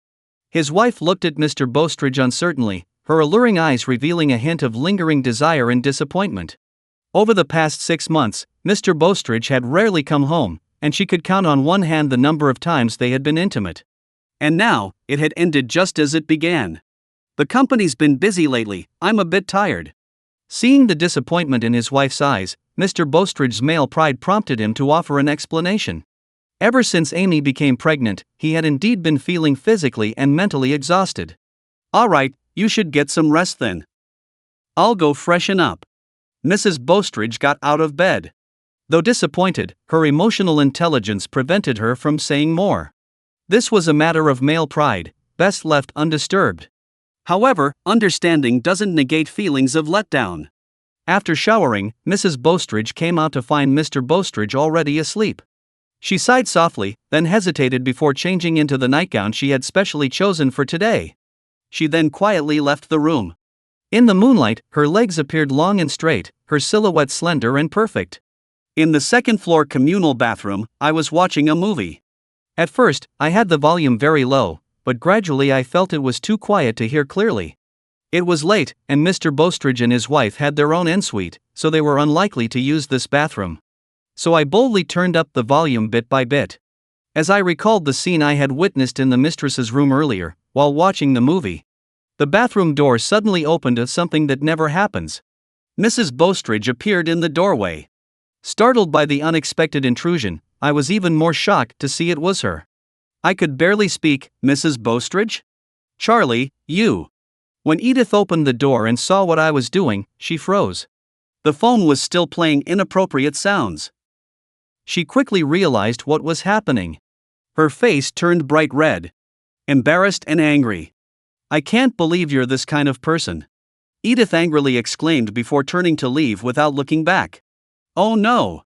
His wife looked at Mr. Bostridge uncertainly, her alluring eyes revealing a hint of lingering desire and disappointment. Over the past 6 months, Mr. Bostridge had rarely come home, and she could count on one hand the number of times they had been intimate. And now, it had ended just as it began. "The company's been busy lately, I'm a bit tired." Seeing the disappointment in his wife's eyes, Mr. Bostridge's male pride prompted him to offer an explanation. Ever since Amy became pregnant, he had indeed been feeling physically and mentally exhausted. "All right, you should get some rest then. I'll go freshen up." Mrs. Bostridge got out of bed. Though disappointed, her emotional intelligence prevented her from saying more. This was a matter of male pride, best left undisturbed. However, understanding doesn't negate feelings of letdown. After showering, Mrs. Bostridge came out to find Mr. Bostridge already asleep. She sighed softly, then hesitated before changing into the nightgown she had specially chosen for today. She then quietly left the room. In the moonlight, her legs appeared long and straight, her silhouette slender and perfect. In the second-floor communal bathroom, I was watching a movie. At first, I had the volume very low, but gradually I felt it was too quiet to hear clearly. It was late, and Mr. Bostridge and his wife had their own ensuite, so they were unlikely to use this bathroom. So I boldly turned up the volume bit by bit. As I recalled the scene I had witnessed in the mistress's room earlier, while watching the movie, the bathroom door suddenly opened to something that never happens. Mrs. Bostridge appeared in the doorway. Startled by the unexpected intrusion, I was even more shocked to see it was her. I could barely speak. "Mrs. Bostridge? Charlie, you." When Edith opened the door and saw what I was doing, she froze. The phone was still playing inappropriate sounds. She quickly realized what was happening. Her face turned bright red. Embarrassed and angry. "I can't believe you're this kind of person," Edith angrily exclaimed before turning to leave without looking back. "Oh no."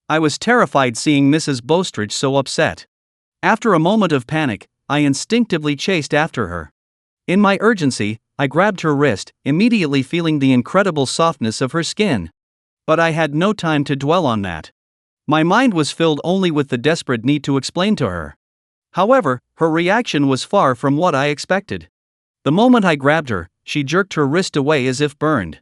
I was terrified seeing Mrs. Bostridge so upset. After a moment of panic, I instinctively chased after her. In my urgency, I grabbed her wrist, immediately feeling the incredible softness of her skin. But I had no time to dwell on that. My mind was filled only with the desperate need to explain to her. However, her reaction was far from what I expected. The moment I grabbed her, she jerked her wrist away as if burned.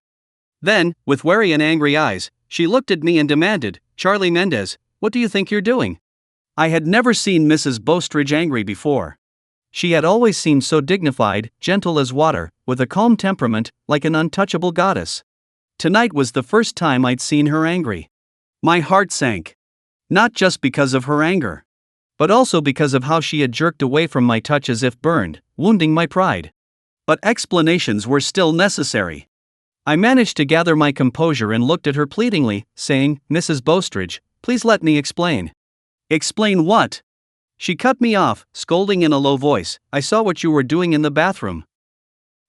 Then, with wary and angry eyes, she looked at me and demanded, "Charlie Mendez, what do you think you're doing?" I had never seen Mrs. Bostridge angry before. She had always seemed so dignified, gentle as water, with a calm temperament, like an untouchable goddess. Tonight was the first time I'd seen her angry. My heart sank. Not just because of her anger, but also because of how she had jerked away from my touch as if burned, wounding my pride. But explanations were still necessary. I managed to gather my composure and looked at her pleadingly, saying, "Mrs. Bostridge, please let me explain." "Explain what?" She cut me off, scolding in a low voice, "I saw what you were doing in the bathroom."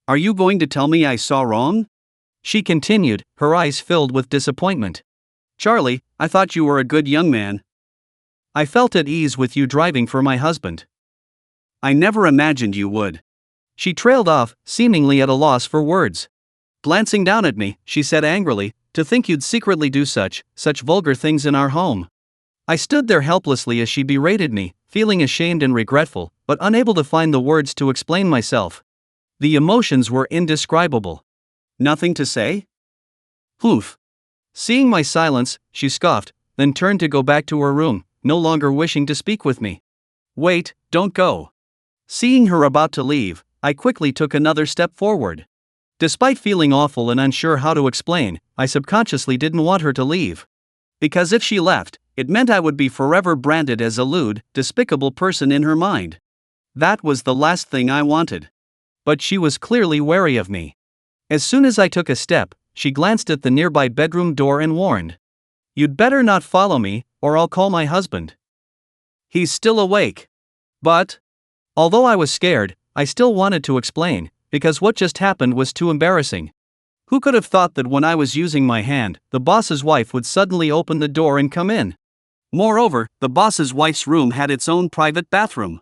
"Are you going to tell me I saw wrong?" She continued, her eyes filled with disappointment. "Charlie, I thought you were a good young man. I felt at ease with you driving for my husband. I never imagined you would." She trailed off, seemingly at a loss for words. Glancing down at me, she said angrily, "To think you'd secretly do such vulgar things in our home." I stood there helplessly as she berated me, feeling ashamed and regretful, but unable to find the words to explain myself. The emotions were indescribable. "Nothing to say?" "Oof." Seeing my silence, she scoffed, then turned to go back to her room, no longer wishing to speak with me. "Wait, don't go." Seeing her about to leave, I quickly took another step forward. Despite feeling awful and unsure how to explain, I subconsciously didn't want her to leave. Because if she left, it meant I would be forever branded as a lewd, despicable person in her mind. That was the last thing I wanted. But she was clearly wary of me. As soon as I took a step, she glanced at the nearby bedroom door and warned, "You'd better not follow me, or I'll call my husband. He's still awake." But, although I was scared, I still wanted to explain, because what just happened was too embarrassing. Who could have thought that when I was using my hand, the boss's wife would suddenly open the door and come in? Moreover, the boss's wife's room had its own private bathroom.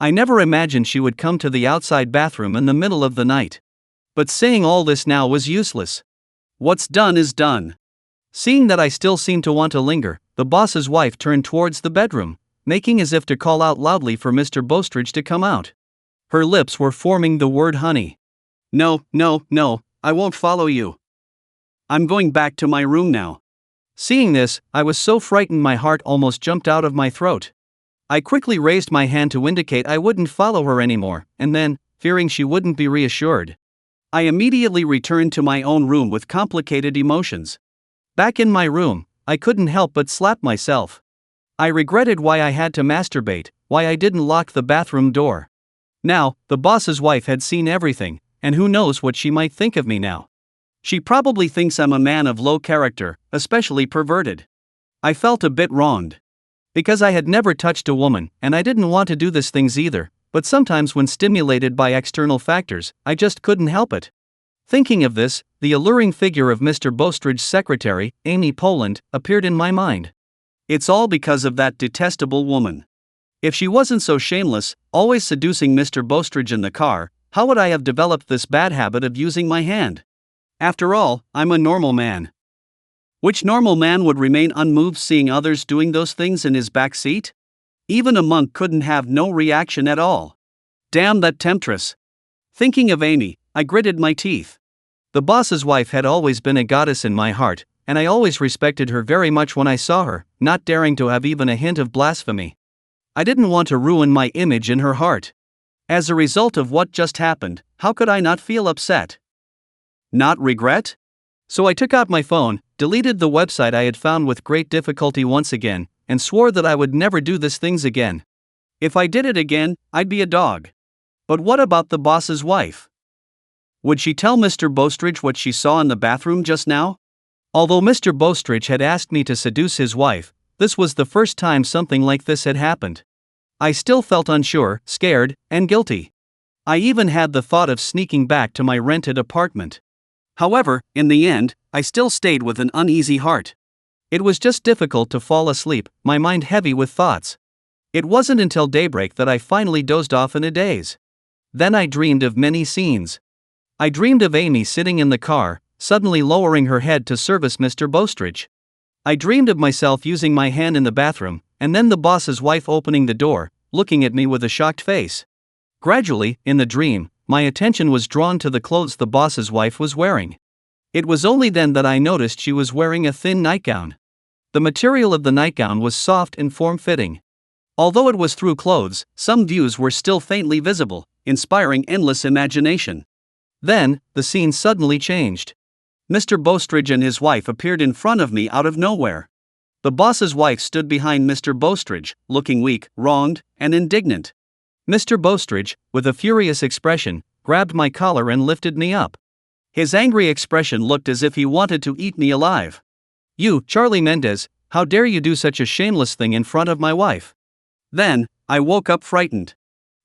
I never imagined she would come to the outside bathroom in the middle of the night. But saying all this now was useless. What's done is done. Seeing that I still seemed to want to linger, the boss's wife turned towards the bedroom, making as if to call out loudly for Mr. Bostridge to come out. Her lips were forming the word honey. "No, no, no, I won't follow you. I'm going back to my room now." Seeing this, I was so frightened my heart almost jumped out of my throat. I quickly raised my hand to indicate I wouldn't follow her anymore, and then, fearing she wouldn't be reassured, I immediately returned to my own room with complicated emotions. Back in my room, I couldn't help but slap myself. I regretted why I had to masturbate, why I didn't lock the bathroom door. Now, the boss's wife had seen everything, and who knows what she might think of me now. She probably thinks I'm a man of low character, especially perverted. I felt a bit wronged. Because I had never touched a woman, and I didn't want to do these things either, but sometimes when stimulated by external factors, I just couldn't help it. Thinking of this, the alluring figure of Mr. Bostridge's secretary, Amy Poland, appeared in my mind. It's all because of that detestable woman. If she wasn't so shameless, always seducing Mr. Bostridge in the car, how would I have developed this bad habit of using my hand? After all, I'm a normal man. Which normal man would remain unmoved seeing others doing those things in his back seat? Even a monk couldn't have no reaction at all. Damn that temptress. Thinking of Amy, I gritted my teeth. The boss's wife had always been a goddess in my heart, and I always respected her very much when I saw her, not daring to have even a hint of blasphemy. I didn't want to ruin my image in her heart. As a result of what just happened, how could I not feel upset? Not regret? So I took out my phone, deleted the website I had found with great difficulty once again, and swore that I would never do these things again. If I did it again, I'd be a dog. But what about the boss's wife? Would she tell Mr. Bostridge what she saw in the bathroom just now? Although Mr. Bostridge had asked me to seduce his wife, this was the first time something like this had happened. I still felt unsure, scared, and guilty. I even had the thought of sneaking back to my rented apartment. However, in the end, I still stayed with an uneasy heart. It was just difficult to fall asleep, my mind heavy with thoughts. It wasn't until daybreak that I finally dozed off in a daze. Then I dreamed of many scenes. I dreamed of Amy sitting in the car, suddenly lowering her head to service Mr. Bostridge. I dreamed of myself using my hand in the bathroom, and then the boss's wife opening the door, looking at me with a shocked face. Gradually, in the dream, my attention was drawn to the clothes the boss's wife was wearing. It was only then that I noticed she was wearing a thin nightgown. The material of the nightgown was soft and form-fitting. Although it was through clothes, some views were still faintly visible, inspiring endless imagination. Then, the scene suddenly changed. Mr. Bostridge and his wife appeared in front of me out of nowhere. The boss's wife stood behind Mr. Bostridge, looking weak, wronged, and indignant. Mr. Bostridge, with a furious expression, grabbed my collar and lifted me up. His angry expression looked as if he wanted to eat me alive. "You, Charlie Mendez, how dare you do such a shameless thing in front of my wife?" Then, I woke up frightened.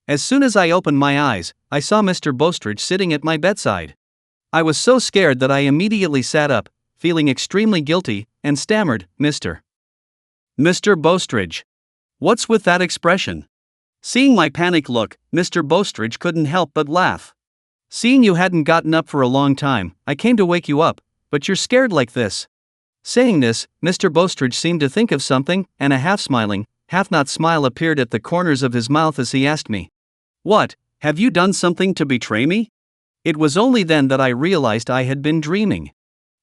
As soon as I opened my eyes, I saw Mr. Bostridge sitting at my bedside. I was so scared that I immediately sat up, feeling extremely guilty, and stammered, Mr. Bostridge. What's with that expression?" Seeing my panicked look, Mr. Bostridge couldn't help but laugh. Seeing you hadn't gotten up for a long time, I came to wake you up, but you're scared like this." Saying this, Mr. Bostridge seemed to think of something, and a half-smiling, half-not smile appeared at the corners of his mouth as he asked me, "What, have you done something to betray me?" It was only then that I realized I had been dreaming.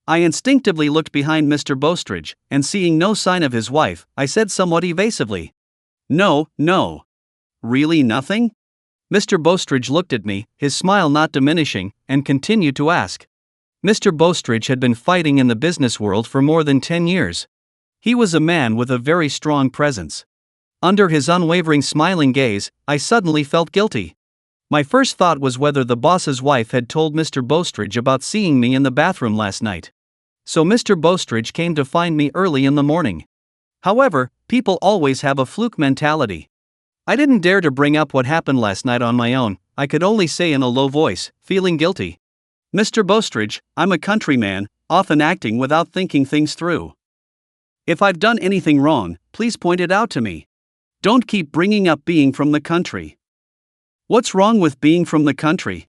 I instinctively looked behind Mr. Bostridge, and seeing no sign of his wife, I said somewhat evasively, "No, no. Really nothing?" Mr. Bostridge looked at me, his smile not diminishing, and continued to ask. Mr. Bostridge had been fighting in the business world for more than 10 years. He was a man with a very strong presence. Under his unwavering smiling gaze, I suddenly felt guilty. My first thought was whether the boss's wife had told Mr. Bostridge about seeing me in the bathroom last night. So Mr. Bostridge came to find me early in the morning. However, people always have a fluke mentality. I didn't dare to bring up what happened last night on my own. I could only say in a low voice, feeling guilty, "Mr. Bostridge, I'm a countryman, often acting without thinking things through. If I've done anything wrong, please point it out to me. Don't keep bringing up being from the country. What's wrong with being from the country?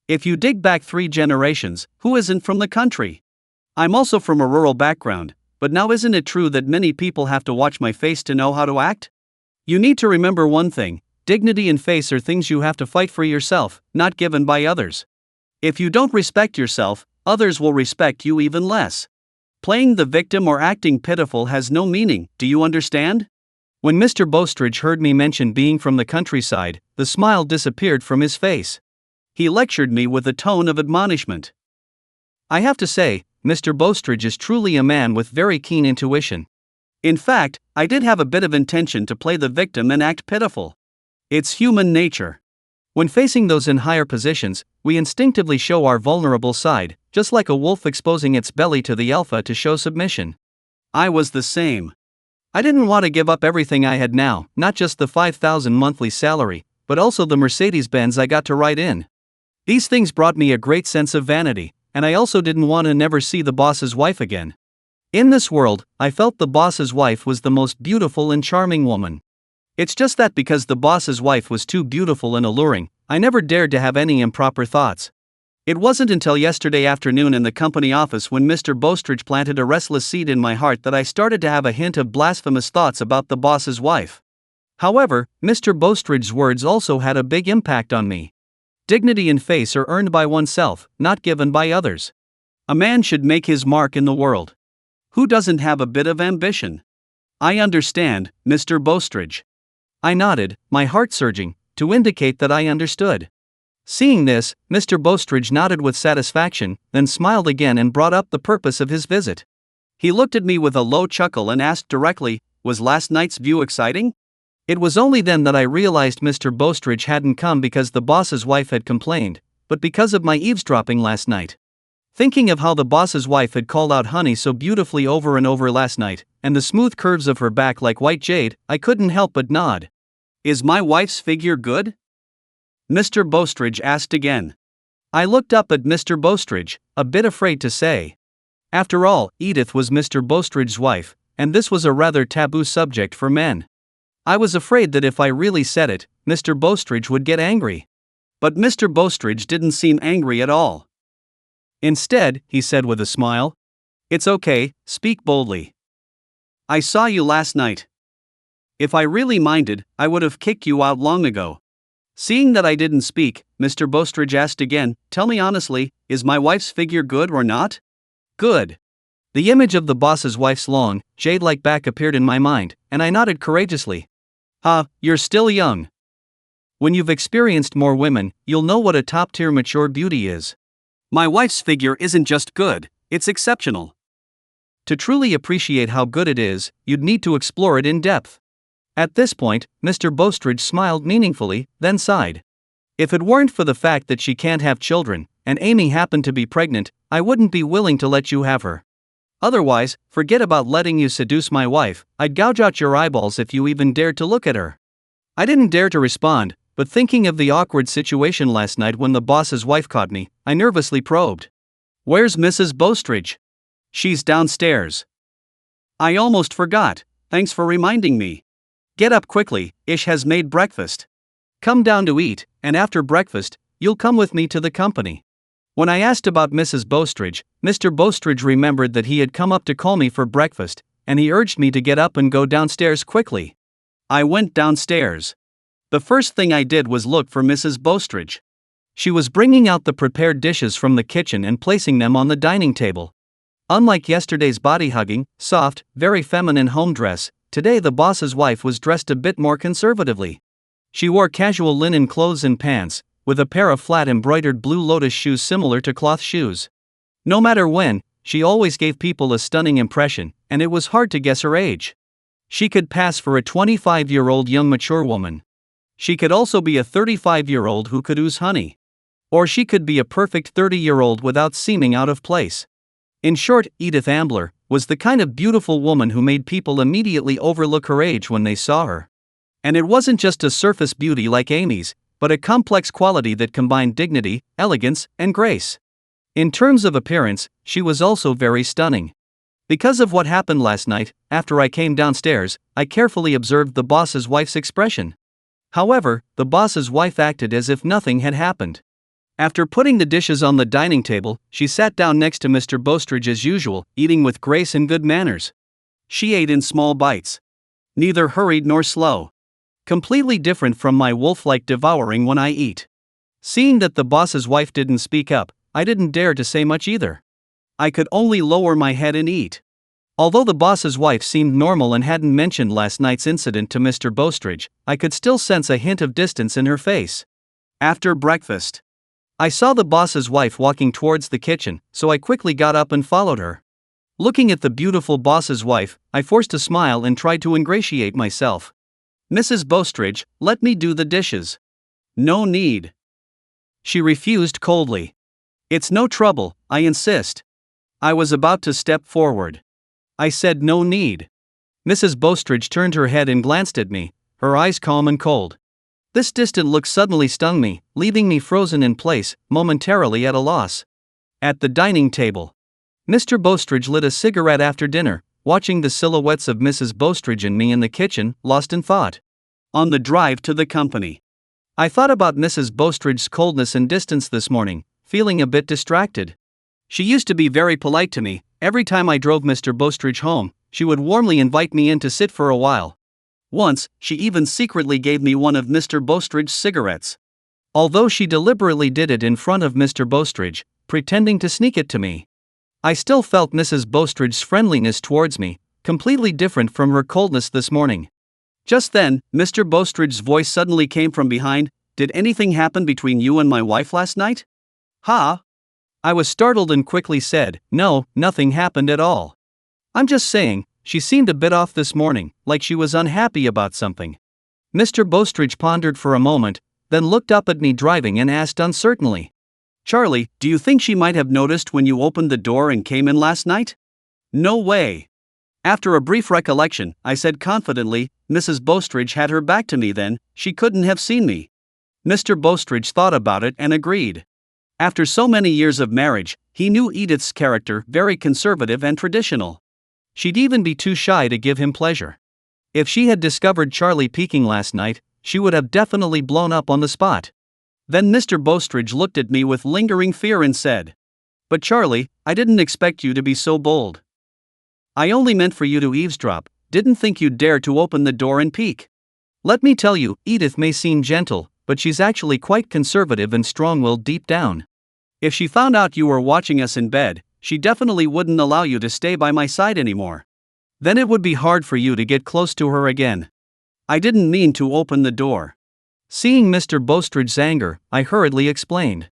If you dig back 3 generations, who isn't from the country? I'm also from a rural background, but now isn't it true that many people have to watch my face to know how to act? You need to remember one thing, dignity and face are things you have to fight for yourself, not given by others. If you don't respect yourself, others will respect you even less. Playing the victim or acting pitiful has no meaning, do you understand?" When Mr. Bostridge heard me mention being from the countryside, the smile disappeared from his face. He lectured me with a tone of admonishment. I have to say, Mr. Bostridge is truly a man with very keen intuition. In fact, I did have a bit of intention to play the victim and act pitiful. It's human nature. When facing those in higher positions, we instinctively show our vulnerable side, just like a wolf exposing its belly to the alpha to show submission. I was the same. I didn't want to give up everything I had now, not just the $5,000 monthly salary, but also the Mercedes-Benz I got to ride in. These things brought me a great sense of vanity, and I also didn't want to never see the boss's wife again. In this world, I felt the boss's wife was the most beautiful and charming woman. It's just that because the boss's wife was too beautiful and alluring, I never dared to have any improper thoughts. It wasn't until yesterday afternoon in the company office when Mr. Bostridge planted a restless seed in my heart that I started to have a hint of blasphemous thoughts about the boss's wife. However, Mr. Bostridge's words also had a big impact on me. Dignity and face are earned by oneself, not given by others. A man should make his mark in the world. Who doesn't have a bit of ambition? I understand, Mr. Bostridge. I nodded, my heart surging, to indicate that I understood. Seeing this, Mr. Bostridge nodded with satisfaction, then smiled again and brought up the purpose of his visit. He looked at me with a low chuckle and asked directly, "Was last night's view exciting?" It was only then that I realized Mr. Bostridge hadn't come because the boss's wife had complained, but because of my eavesdropping last night. Thinking of how the boss's wife had called out honey so beautifully over and over last night, and the smooth curves of her back like white jade, I couldn't help but nod. "Is my wife's figure good?" Mr. Bostridge asked again. I looked up at Mr. Bostridge, a bit afraid to say. After all, Edith was Mr. Bostridge's wife, and this was a rather taboo subject for men. I was afraid that if I really said it, Mr. Bostridge would get angry. But Mr. Bostridge didn't seem angry at all. Instead, he said with a smile, "It's okay, speak boldly. I saw you last night. If I really minded, I would have kicked you out long ago." Seeing that I didn't speak, Mr. Bostridge asked again, "Tell me honestly, is my wife's figure good or not?" "Good." The image of the boss's wife's long, jade-like back appeared in my mind, and I nodded courageously. You're still young. When you've experienced more women, you'll know what a top-tier mature beauty is. My wife's figure isn't just good, it's exceptional. To truly appreciate how good it is, you'd need to explore it in depth. At this point, Mr. Bostridge smiled meaningfully, then sighed. If it weren't for the fact that she can't have children, and Amy happened to be pregnant, I wouldn't be willing to let you have her. Otherwise, forget about letting you seduce my wife, I'd gouge out your eyeballs if you even dared to look at her. I didn't dare to respond, but thinking of the awkward situation last night when the boss's wife caught me, I nervously probed. "Where's Mrs. Bostridge?" "She's downstairs." "I almost forgot, thanks for reminding me. Get up quickly, Ish has made breakfast. Come down to eat, and after breakfast, you'll come with me to the company." When I asked about Mrs. Bostridge, Mr. Bostridge remembered that he had come up to call me for breakfast, and he urged me to get up and go downstairs quickly. I went downstairs. The first thing I did was look for Mrs. Bostridge. She was bringing out the prepared dishes from the kitchen and placing them on the dining table. Unlike yesterday's body-hugging, soft, very feminine home dress, today the boss's wife was dressed a bit more conservatively. She wore casual linen clothes and pants, with a pair of flat embroidered blue lotus shoes similar to cloth shoes. No matter when, she always gave people a stunning impression, and it was hard to guess her age. She could pass for a 25-year-old young mature woman. She could also be a 35-year-old who could ooze honey. Or she could be a perfect 30-year-old without seeming out of place. In short, Edith Ambler was the kind of beautiful woman who made people immediately overlook her age when they saw her. And it wasn't just a surface beauty like Amy's, but a complex quality that combined dignity, elegance, and grace. In terms of appearance, she was also very stunning. Because of what happened last night, after I came downstairs, I carefully observed the boss's wife's expression. However, the boss's wife acted as if nothing had happened. After putting the dishes on the dining table, she sat down next to Mr. Bostridge as usual, eating with grace and good manners. She ate in small bites. Neither hurried nor slow. Completely different from my wolf-like devouring when I eat. Seeing that the boss's wife didn't speak up, I didn't dare to say much either. I could only lower my head and eat. Although the boss's wife seemed normal and hadn't mentioned last night's incident to Mr. Bostridge, I could still sense a hint of distance in her face. After breakfast, I saw the boss's wife walking towards the kitchen, so I quickly got up and followed her. Looking at the beautiful boss's wife, I forced a smile and tried to ingratiate myself. "Mrs. Bostridge, let me do the dishes." "No need." She refused coldly. "It's no trouble, I insist." I was about to step forward. I said no need. Mrs. Bostridge turned her head and glanced at me, her eyes calm and cold. This distant look suddenly stung me, leaving me frozen in place, momentarily at a loss. At the dining table, Mr. Bostridge lit a cigarette after dinner, watching the silhouettes of Mrs. Bostridge and me in the kitchen, lost in thought. On the drive to the company, I thought about Mrs. Bostridge's coldness and distance this morning, feeling a bit distracted. She used to be very polite to me. Every time I drove Mr. Bostridge home, she would warmly invite me in to sit for a while. Once, she even secretly gave me one of Mr. Bostridge's cigarettes. Although she deliberately did it in front of Mr. Bostridge, pretending to sneak it to me. I still felt Mrs. Bostridge's friendliness towards me, completely different from her coldness this morning. Just then, Mr. Bostridge's voice suddenly came from behind. "Did anything happen between you and my wife last night?" "Ha?" I was startled and quickly said, "No, nothing happened at all. I'm just saying, she seemed a bit off this morning, like she was unhappy about something." Mr. Bostridge pondered for a moment, then looked up at me driving and asked uncertainly, "Charlie, do you think she might have noticed when you opened the door and came in last night?" "No way." After a brief recollection, I said confidently, "Mrs. Bostridge had her back to me then, she couldn't have seen me." Mr. Bostridge thought about it and agreed. After so many years of marriage, he knew Edith's character, very conservative and traditional. She'd even be too shy to give him pleasure. If she had discovered Charlie peeking last night, she would have definitely blown up on the spot. Then Mr. Bostridge looked at me with lingering fear and said, "But Charlie, I didn't expect you to be so bold. I only meant for you to eavesdrop, didn't think you'd dare to open the door and peek. Let me tell you, Edith may seem gentle, but she's actually quite conservative and strong-willed deep down. If she found out you were watching us in bed, she definitely wouldn't allow you to stay by my side anymore. Then it would be hard for you to get close to her again. I didn't mean to open the door." Seeing Mr. Bostridge's anger, I hurriedly explained.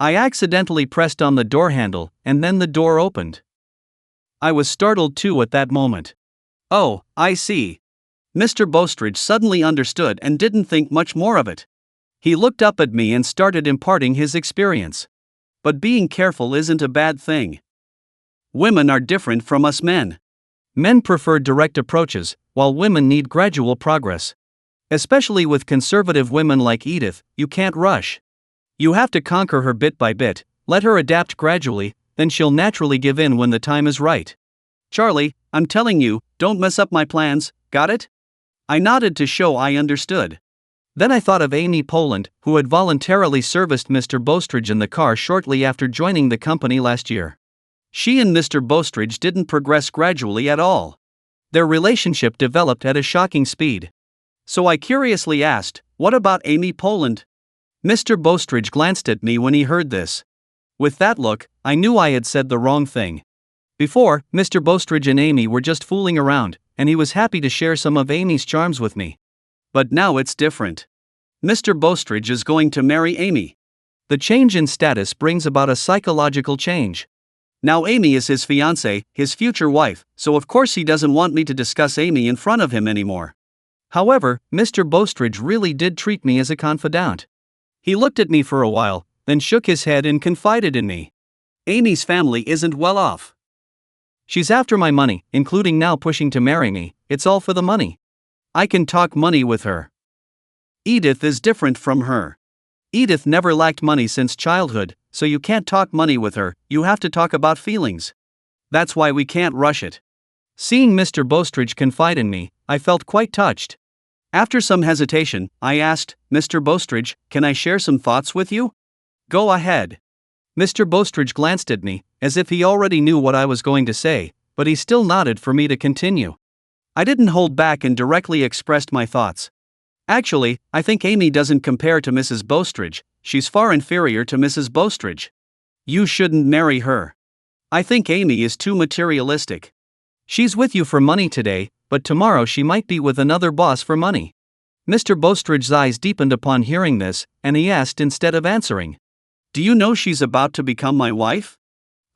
I accidentally pressed on the door handle, and then the door opened. I was startled too at that moment. "Oh, I see." Mr. Bostridge suddenly understood and didn't think much more of it. He looked up at me and started imparting his experience. "But being careful isn't a bad thing. Women are different from us men. Men prefer direct approaches, while women need gradual progress. Especially with conservative women like Edith, you can't rush. You have to conquer her bit by bit, let her adapt gradually, then she'll naturally give in when the time is right. Charlie, I'm telling you, don't mess up my plans, got it?" I nodded to show I understood. Then I thought of Amy Poland, who had voluntarily serviced Mr. Bostridge in the car shortly after joining the company last year. She and Mr. Bostridge didn't progress gradually at all. Their relationship developed at a shocking speed. So I curiously asked, "What about Amy Poland?" Mr. Bostridge glanced at me when he heard this. With that look, I knew I had said the wrong thing. Before, Mr. Bostridge and Amy were just fooling around, and he was happy to share some of Amy's charms with me. But now it's different. Mr. Bostridge is going to marry Amy. The change in status brings about a psychological change. Now Amy is his fiancée, his future wife, so of course he doesn't want me to discuss Amy in front of him anymore. However, Mr. Bostridge really did treat me as a confidant. He looked at me for a while, then shook his head and confided in me. "Amy's family isn't well off. She's after my money, including now pushing to marry me. It's all for the money. I can talk money with her. Edith is different from her. Edith never lacked money since childhood, so you can't talk money with her, you have to talk about feelings. That's why we can't rush it." Seeing Mr. Bostridge confide in me, I felt quite touched. After some hesitation, I asked, "Mr. Bostridge, can I share some thoughts with you?" "Go ahead." Mr. Bostridge glanced at me, as if he already knew what I was going to say, but he still nodded for me to continue. I didn't hold back and directly expressed my thoughts. "Actually, I think Amy doesn't compare to Mrs. Bostridge, she's far inferior to Mrs. Bostridge. You shouldn't marry her. I think Amy is too materialistic. She's with you for money today, but tomorrow she might be with another boss for money." Mr. Bostridge's eyes deepened upon hearing this, and he asked instead of answering, "Do you know she's about to become my wife?"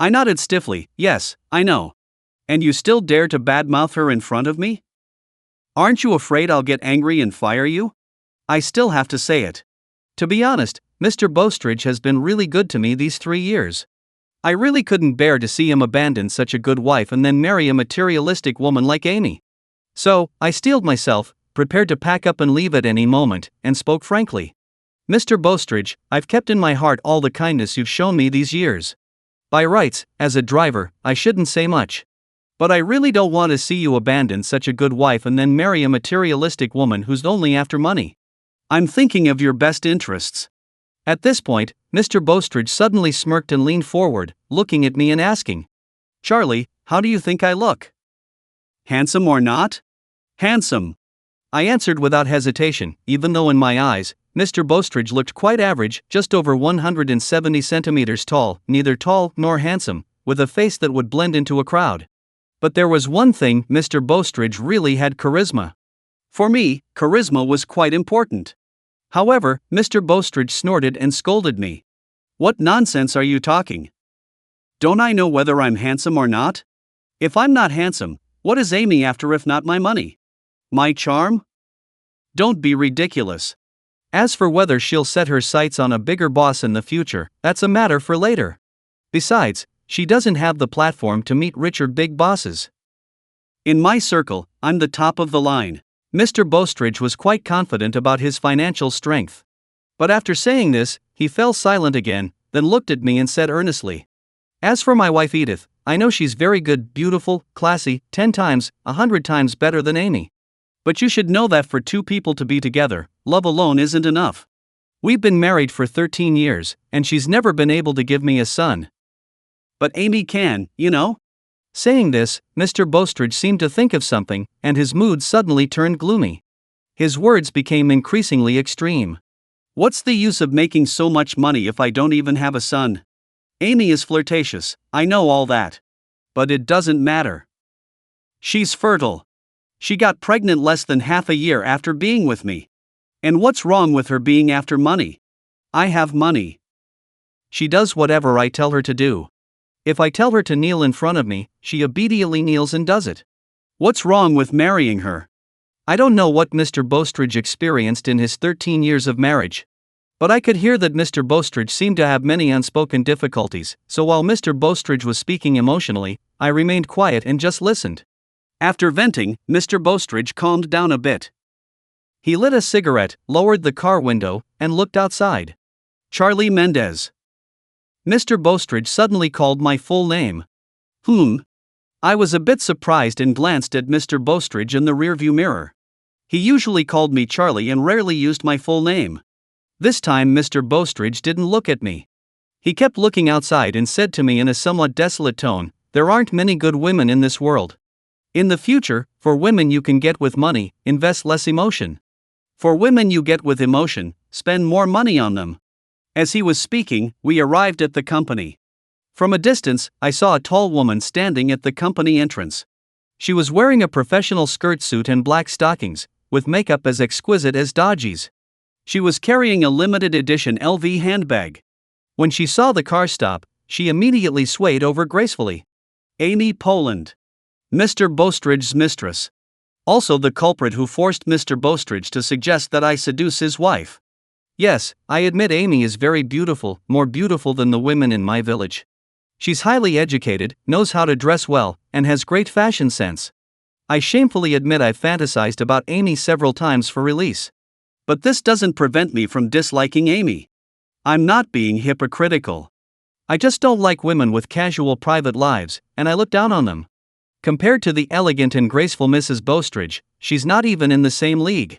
I nodded stiffly, "Yes, I know. And you still dare to badmouth her in front of me? Aren't you afraid I'll get angry and fire you?" I still have to say it. To be honest, Mr. Bostridge has been really good to me these 3 years. I really couldn't bear to see him abandon such a good wife and then marry a materialistic woman like Amy. So, I steeled myself, prepared to pack up and leave at any moment, and spoke frankly. "Mr. Bostridge, I've kept in my heart all the kindness you've shown me these years. By rights, as a driver, I shouldn't say much. But I really don't want to see you abandon such a good wife and then marry a materialistic woman who's only after money. I'm thinking of your best interests." At this point, Mr. Bostridge suddenly smirked and leaned forward, looking at me and asking, "Charlie, how do you think I look? Handsome or not?" "Handsome," I answered without hesitation, even though in my eyes, Mr. Bostridge looked quite average, just over 170 centimeters tall, neither tall nor handsome, with a face that would blend into a crowd. But there was one thing, Mr. Bostridge really had charisma. For me, charisma was quite important. However, Mr. Bostridge snorted and scolded me. "What nonsense are you talking? Don't I know whether I'm handsome or not? If I'm not handsome, what is Amy after if not my money? My charm? Don't be ridiculous. As for whether she'll set her sights on a bigger boss in the future, that's a matter for later. Besides, she doesn't have the platform to meet richer big bosses. In my circle, I'm the top of the line." Mr. Bostridge was quite confident about his financial strength. But after saying this, he fell silent again, then looked at me and said earnestly, "As for my wife Edith, I know she's very good, beautiful, classy, 10 times, 100 times better than Amy. But you should know that for two people to be together, love alone isn't enough. We've been married for 13 years, and she's never been able to give me a son. But Amy can, you know." Saying this, Mr. Bostridge seemed to think of something, and his mood suddenly turned gloomy. His words became increasingly extreme. "What's the use of making so much money if I don't even have a son? Amy is flirtatious, I know all that. But it doesn't matter. She's fertile. She got pregnant less than half a year after being with me. And what's wrong with her being after money? I have money. She does whatever I tell her to do. If I tell her to kneel in front of me, she obediently kneels and does it. What's wrong with marrying her?" I don't know what Mr. Bostridge experienced in his 13 years of marriage. But I could hear that Mr. Bostridge seemed to have many unspoken difficulties, so while Mr. Bostridge was speaking emotionally, I remained quiet and just listened. After venting, Mr. Bostridge calmed down a bit. He lit a cigarette, lowered the car window, and looked outside. "Charlie Mendez." Mr. Bostridge suddenly called my full name. I was a bit surprised and glanced at Mr. Bostridge in the rearview mirror. He usually called me Charlie and rarely used my full name. This time Mr. Bostridge didn't look at me. He kept looking outside and said to me in a somewhat desolate tone, "There aren't many good women in this world. In the future, for women you can get with money, invest less emotion. For women you get with emotion, spend more money on them." As he was speaking, we arrived at the company. From a distance, I saw a tall woman standing at the company entrance. She was wearing a professional skirt suit and black stockings, with makeup as exquisite as Dodgie's. She was carrying a limited edition LV handbag. When she saw the car stop, she immediately swayed over gracefully. Amy Poland. Mr. Bostridge's mistress. Also the culprit who forced Mr. Bostridge to suggest that I seduce his wife. Yes, I admit Amy is very beautiful, more beautiful than the women in my village. She's highly educated, knows how to dress well, and has great fashion sense. I shamefully admit I've fantasized about Amy several times for release. But this doesn't prevent me from disliking Amy. I'm not being hypocritical. I just don't like women with casual private lives, and I look down on them. Compared to the elegant and graceful Mrs. Bostridge, she's not even in the same league.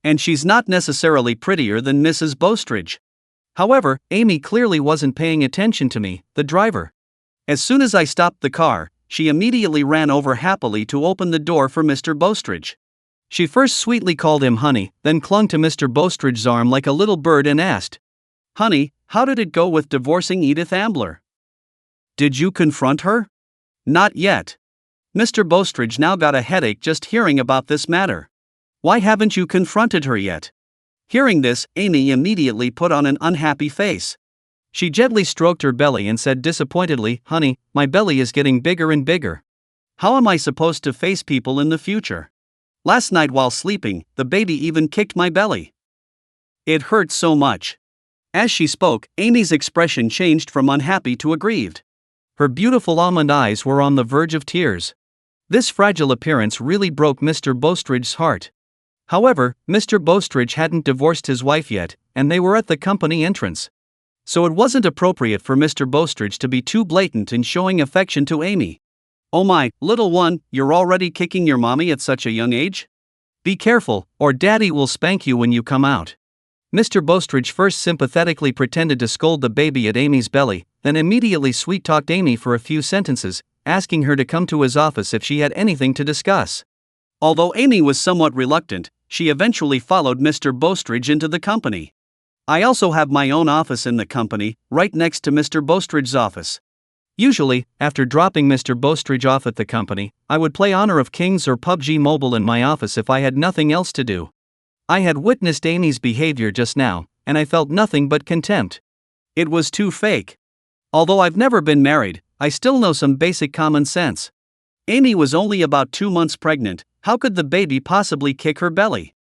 And she's not necessarily prettier than Mrs. Bostridge. However, Amy clearly wasn't paying attention to me, the driver. As soon as I stopped the car, she immediately ran over happily to open the door for Mr. Bostridge. She first sweetly called him honey, then clung to Mr. Bostridge's arm like a little bird and asked, "Honey, how did it go with divorcing Edith Ambler? Did you confront her?" "Not yet." Mr. Bostridge now got a headache just hearing about this matter. "Why haven't you confronted her yet?" Hearing this, Amy immediately put on an unhappy face. She gently stroked her belly and said disappointedly, "Honey, my belly is getting bigger and bigger. How am I supposed to face people in the future? Last night while sleeping, the baby even kicked my belly. It hurt so much." As she spoke, Amy's expression changed from unhappy to aggrieved. Her beautiful almond eyes were on the verge of tears. This fragile appearance really broke Mr. Bostridge's heart. However, Mr. Bostridge hadn't divorced his wife yet, and they were at the company entrance. So it wasn't appropriate for Mr. Bostridge to be too blatant in showing affection to Amy. "Oh my, little one, you're already kicking your mommy at such a young age? Be careful, or daddy will spank you when you come out." Mr. Bostridge first sympathetically pretended to scold the baby at Amy's belly, then immediately sweet-talked Amy for a few sentences, asking her to come to his office if she had anything to discuss. Although Amy was somewhat reluctant, she eventually followed Mr. Bostridge into the company. I also have my own office in the company, right next to Mr. Bostridge's office. Usually, after dropping Mr. Bostridge off at the company, I would play Honor of Kings or PUBG Mobile in my office if I had nothing else to do. I had witnessed Amy's behavior just now, and I felt nothing but contempt. It was too fake. Although I've never been married, I still know some basic common sense. Amy was only about 2 months pregnant, how could the baby possibly kick her belly?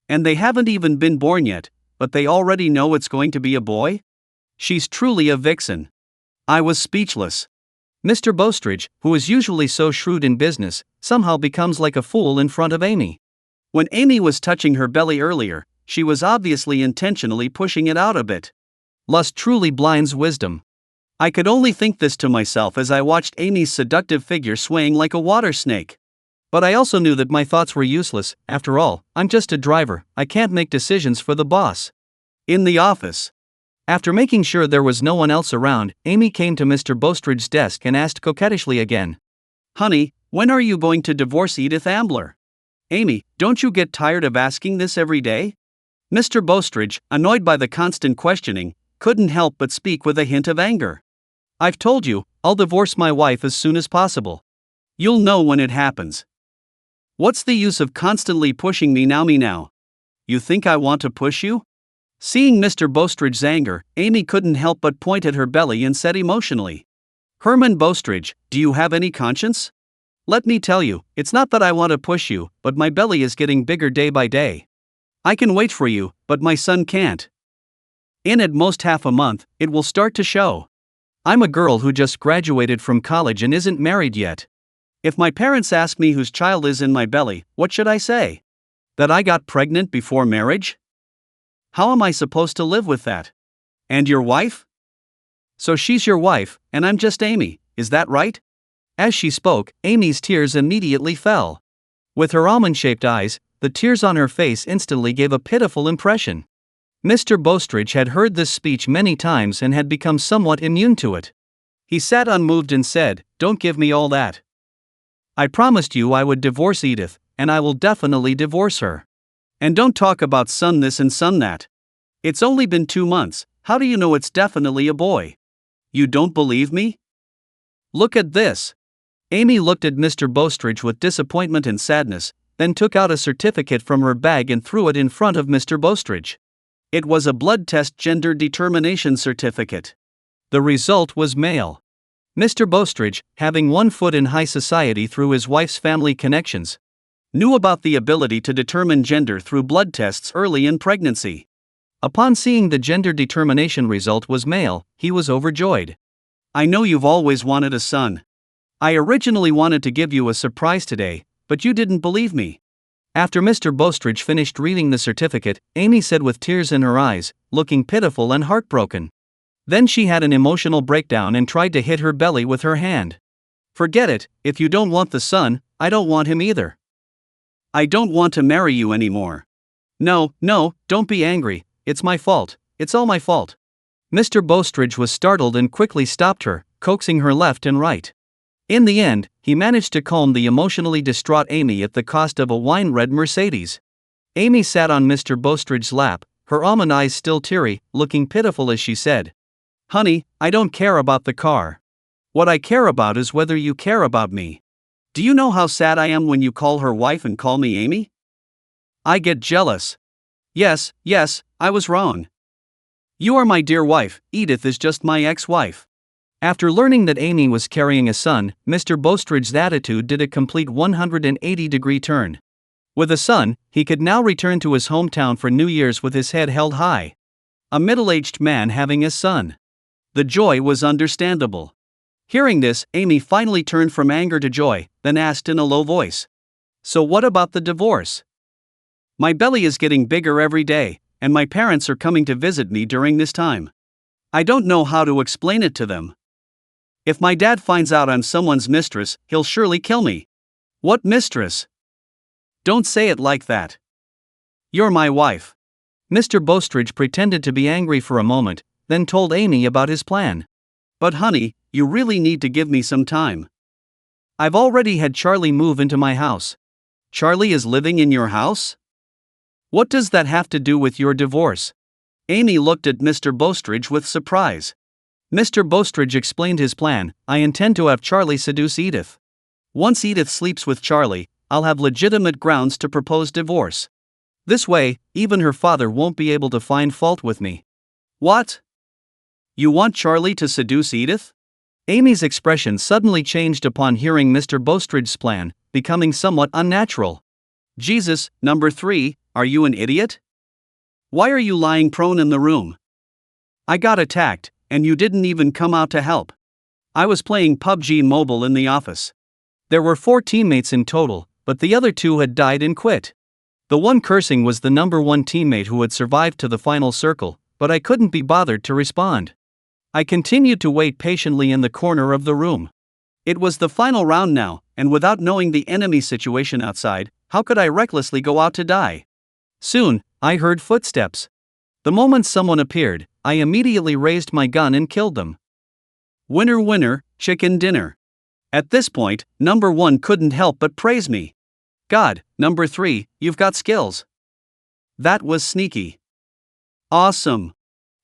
And they haven't even been born yet, but they already know it's going to be a boy? She's truly a vixen. I was speechless. Mr. Bostridge, who is usually so shrewd in business, somehow becomes like a fool in front of Amy. When Amy was touching her belly earlier, she was obviously intentionally pushing it out a bit. Lust truly blinds wisdom. I could only think this to myself as I watched Amy's seductive figure swaying like a water snake. But I also knew that my thoughts were useless. After all, I'm just a driver, I can't make decisions for the boss. In the office. After making sure there was no one else around, Amy came to Mr. Bostridge's desk and asked coquettishly again, "Honey, when are you going to divorce Edith Ambler?" "Amy, don't you get tired of asking this every day?" Mr. Bostridge, annoyed by the constant questioning, couldn't help but speak with a hint of anger. "I've told you, I'll divorce my wife as soon as possible. You'll know when it happens. What's the use of constantly pushing me now? You think I want to push you?" Seeing Mr. Bostridge's anger, Amy couldn't help but point at her belly and said emotionally, "Herman Bostridge, do you have any conscience? Let me tell you, it's not that I want to push you, but my belly is getting bigger day by day. I can wait for you, but my son can't. In at most half a month, it will start to show. I'm a girl who just graduated from college and isn't married yet. If my parents ask me whose child is in my belly, what should I say? That I got pregnant before marriage? How am I supposed to live with that? And your wife? So she's your wife, and I'm just Amy, is that right?" As she spoke, Amy's tears immediately fell. With her almond-shaped eyes, the tears on her face instantly gave a pitiful impression. Mr. Bostridge had heard this speech many times and had become somewhat immune to it. He sat unmoved and said, "Don't give me all that. I promised you I would divorce Edith, and I will definitely divorce her. And don't talk about son this and son that. It's only been 2 months, how do you know it's definitely a boy? You don't believe me? Look at this." Amy looked at Mr. Bostridge with disappointment and sadness, then took out a certificate from her bag and threw it in front of Mr. Bostridge. It was a blood test gender determination certificate. The result was male. Mr. Bostridge, having one foot in high society through his wife's family connections, knew about the ability to determine gender through blood tests early in pregnancy. Upon seeing the gender determination result was male, he was overjoyed. "I know you've always wanted a son. I originally wanted to give you a surprise today, but you didn't believe me." After Mr. Bostridge finished reading the certificate, Amy said with tears in her eyes, looking pitiful and heartbroken. Then she had an emotional breakdown and tried to hit her belly with her hand. "Forget it, if you don't want the son, I don't want him either. I don't want to marry you anymore. No, don't be angry, it's my fault, it's all my fault." Mr. Bostridge was startled and quickly stopped her, coaxing her left and right. In the end, he managed to calm the emotionally distraught Amy at the cost of a wine-red Mercedes. Amy sat on Mr. Bostridge's lap, her almond eyes still teary, looking pitiful as she said, "Honey, I don't care about the car. What I care about is whether you care about me. Do you know how sad I am when you call her wife and call me Amy? I get jealous. Yes, I was wrong. You are my dear wife, Edith is just my ex-wife." After learning that Amy was carrying a son, Mr. Bostridge's attitude did a complete 180-degree turn. With a son, he could now return to his hometown for New Year's with his head held high. A middle-aged man having a son. The joy was understandable. Hearing this, Amy finally turned from anger to joy, then asked in a low voice, "So what about the divorce? My belly is getting bigger every day, and my parents are coming to visit me during this time. I don't know how to explain it to them. If my dad finds out I'm someone's mistress, he'll surely kill me." "What mistress? Don't say it like that. You're my wife." Mr. Bostridge pretended to be angry for a moment, then told Amy about his plan. "But honey, you really need to give me some time. I've already had Charlie move into my house." "Charlie is living in your house? What does that have to do with your divorce?" Amy looked at Mr. Bostridge with surprise. Mr. Bostridge explained his plan. "I intend to have Charlie seduce Edith. Once Edith sleeps with Charlie, I'll have legitimate grounds to propose divorce. This way, even her father won't be able to find fault with me." "What? You want Charlie to seduce Edith?" Amy's expression suddenly changed upon hearing Mr. Bostridge's plan, becoming somewhat unnatural. "Jesus, number 3, are you an idiot? Why are you lying prone in the room? I got attacked, and you didn't even come out to help. I was playing PUBG Mobile in the office. There were 4 teammates in total, but the other 2 had died and quit. The one cursing was the number 1 teammate who had survived to the final circle, but I couldn't be bothered to respond. I continued to wait patiently in the corner of the room. It was the final round now, and without knowing the enemy situation outside, how could I recklessly go out to die? Soon, I heard footsteps. The moment someone appeared, I immediately raised my gun and killed them. Winner winner, chicken dinner. At this point, number 1 couldn't help but praise me. God, number 3, you've got skills. That was sneaky. Awesome.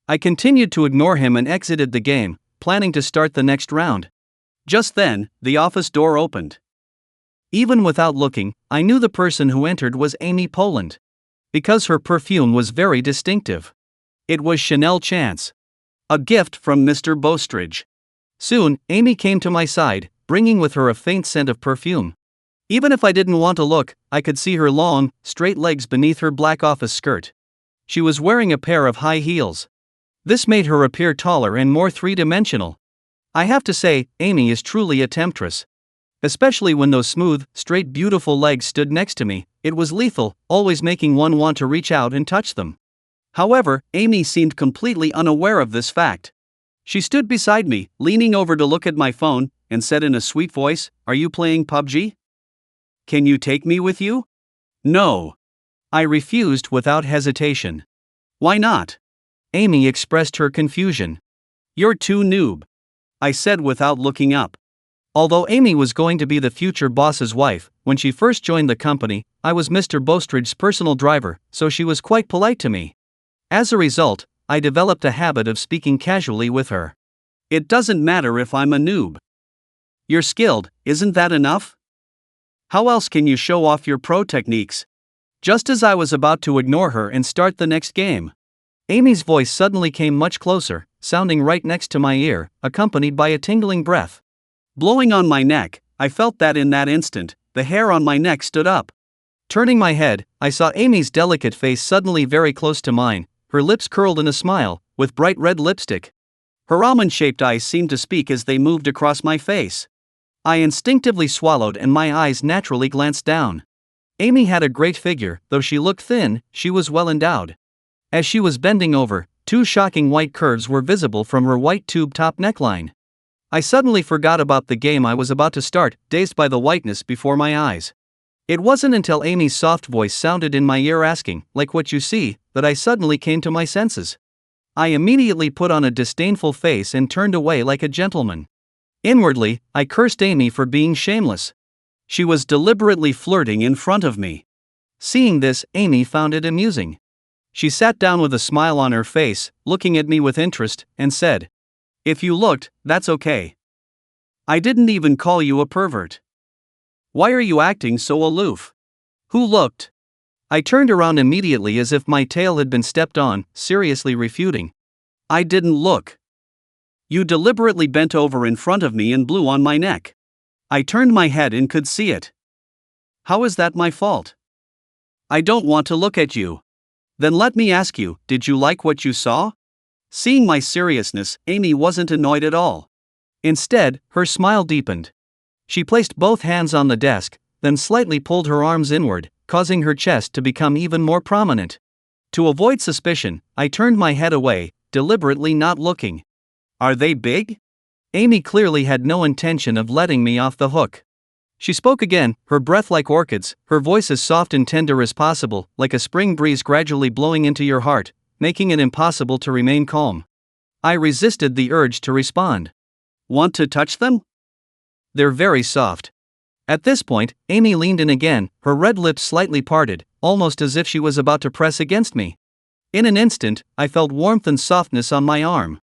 I continued to ignore him and exited the game, planning to start the next round. Just then, the office door opened. Even without looking, I knew the person who entered was Amy Poland. Because her perfume was very distinctive. It was Chanel Chance. A gift from Mr. Bostridge. Soon, Amy came to my side, bringing with her a faint scent of perfume. Even if I didn't want to look, I could see her long, straight legs beneath her black office skirt. She was wearing a pair of high heels. This made her appear taller and more three-dimensional. I have to say, Amy is truly a temptress. Especially when those smooth, straight beautiful legs stood next to me, it was lethal, always making one want to reach out and touch them. However, Amy seemed completely unaware of this fact. She stood beside me, leaning over to look at my phone, and said in a sweet voice, "Are you playing PUBG? Can you take me with you?" "No. I refused without hesitation. Why not? Amy expressed her confusion. You're too noob, I said without looking up. Although Amy was going to be the future boss's wife, when she first joined the company, I was Mr. Bostridge's personal driver, so she was quite polite to me. As a result, I developed a habit of speaking casually with her. It doesn't matter if I'm a noob. You're skilled, isn't that enough? How else can you show off your pro techniques? Just as I was about to ignore her and start the next game, Amy's voice suddenly came much closer, sounding right next to my ear, accompanied by a tingling breath. Blowing on my neck, I felt that in that instant, the hair on my neck stood up. Turning my head, I saw Amy's delicate face suddenly very close to mine, her lips curled in a smile, with bright red lipstick. Her almond-shaped eyes seemed to speak as they moved across my face. I instinctively swallowed and my eyes naturally glanced down. Amy had a great figure, though she looked thin, she was well endowed. As she was bending over, two shocking white curves were visible from her white tube-top neckline. I suddenly forgot about the game I was about to start, dazed by the whiteness before my eyes. It wasn't until Amy's soft voice sounded in my ear asking, "Like what you see," that I suddenly came to my senses. I immediately put on a disdainful face and turned away like a gentleman. Inwardly, I cursed Amy for being shameless. She was deliberately flirting in front of me. Seeing this, Amy found it amusing. She sat down with a smile on her face, looking at me with interest, and said, "If you looked, that's okay. I didn't even call you a pervert. Why are you acting so aloof? Who looked?" I turned around immediately as if my tail had been stepped on, seriously refuting. "I didn't look. You deliberately bent over in front of me and blew on my neck. I turned my head and could see it. How is that my fault? I don't want to look at you. Then let me ask you, did you like what you saw?" Seeing my seriousness, Amy wasn't annoyed at all. Instead, her smile deepened. She placed both hands on the desk, then slightly pulled her arms inward, causing her chest to become even more prominent. To avoid suspicion, I turned my head away, deliberately not looking. "Are they big?" Amy clearly had no intention of letting me off the hook. She spoke again, her breath like orchids, her voice as soft and tender as possible, like a spring breeze gradually blowing into your heart, making it impossible to remain calm. I resisted the urge to respond. "Want to touch them? They're very soft." At this point, Amy leaned in again, her red lips slightly parted, almost as if she was about to press against me. In an instant, I felt warmth and softness on my arm.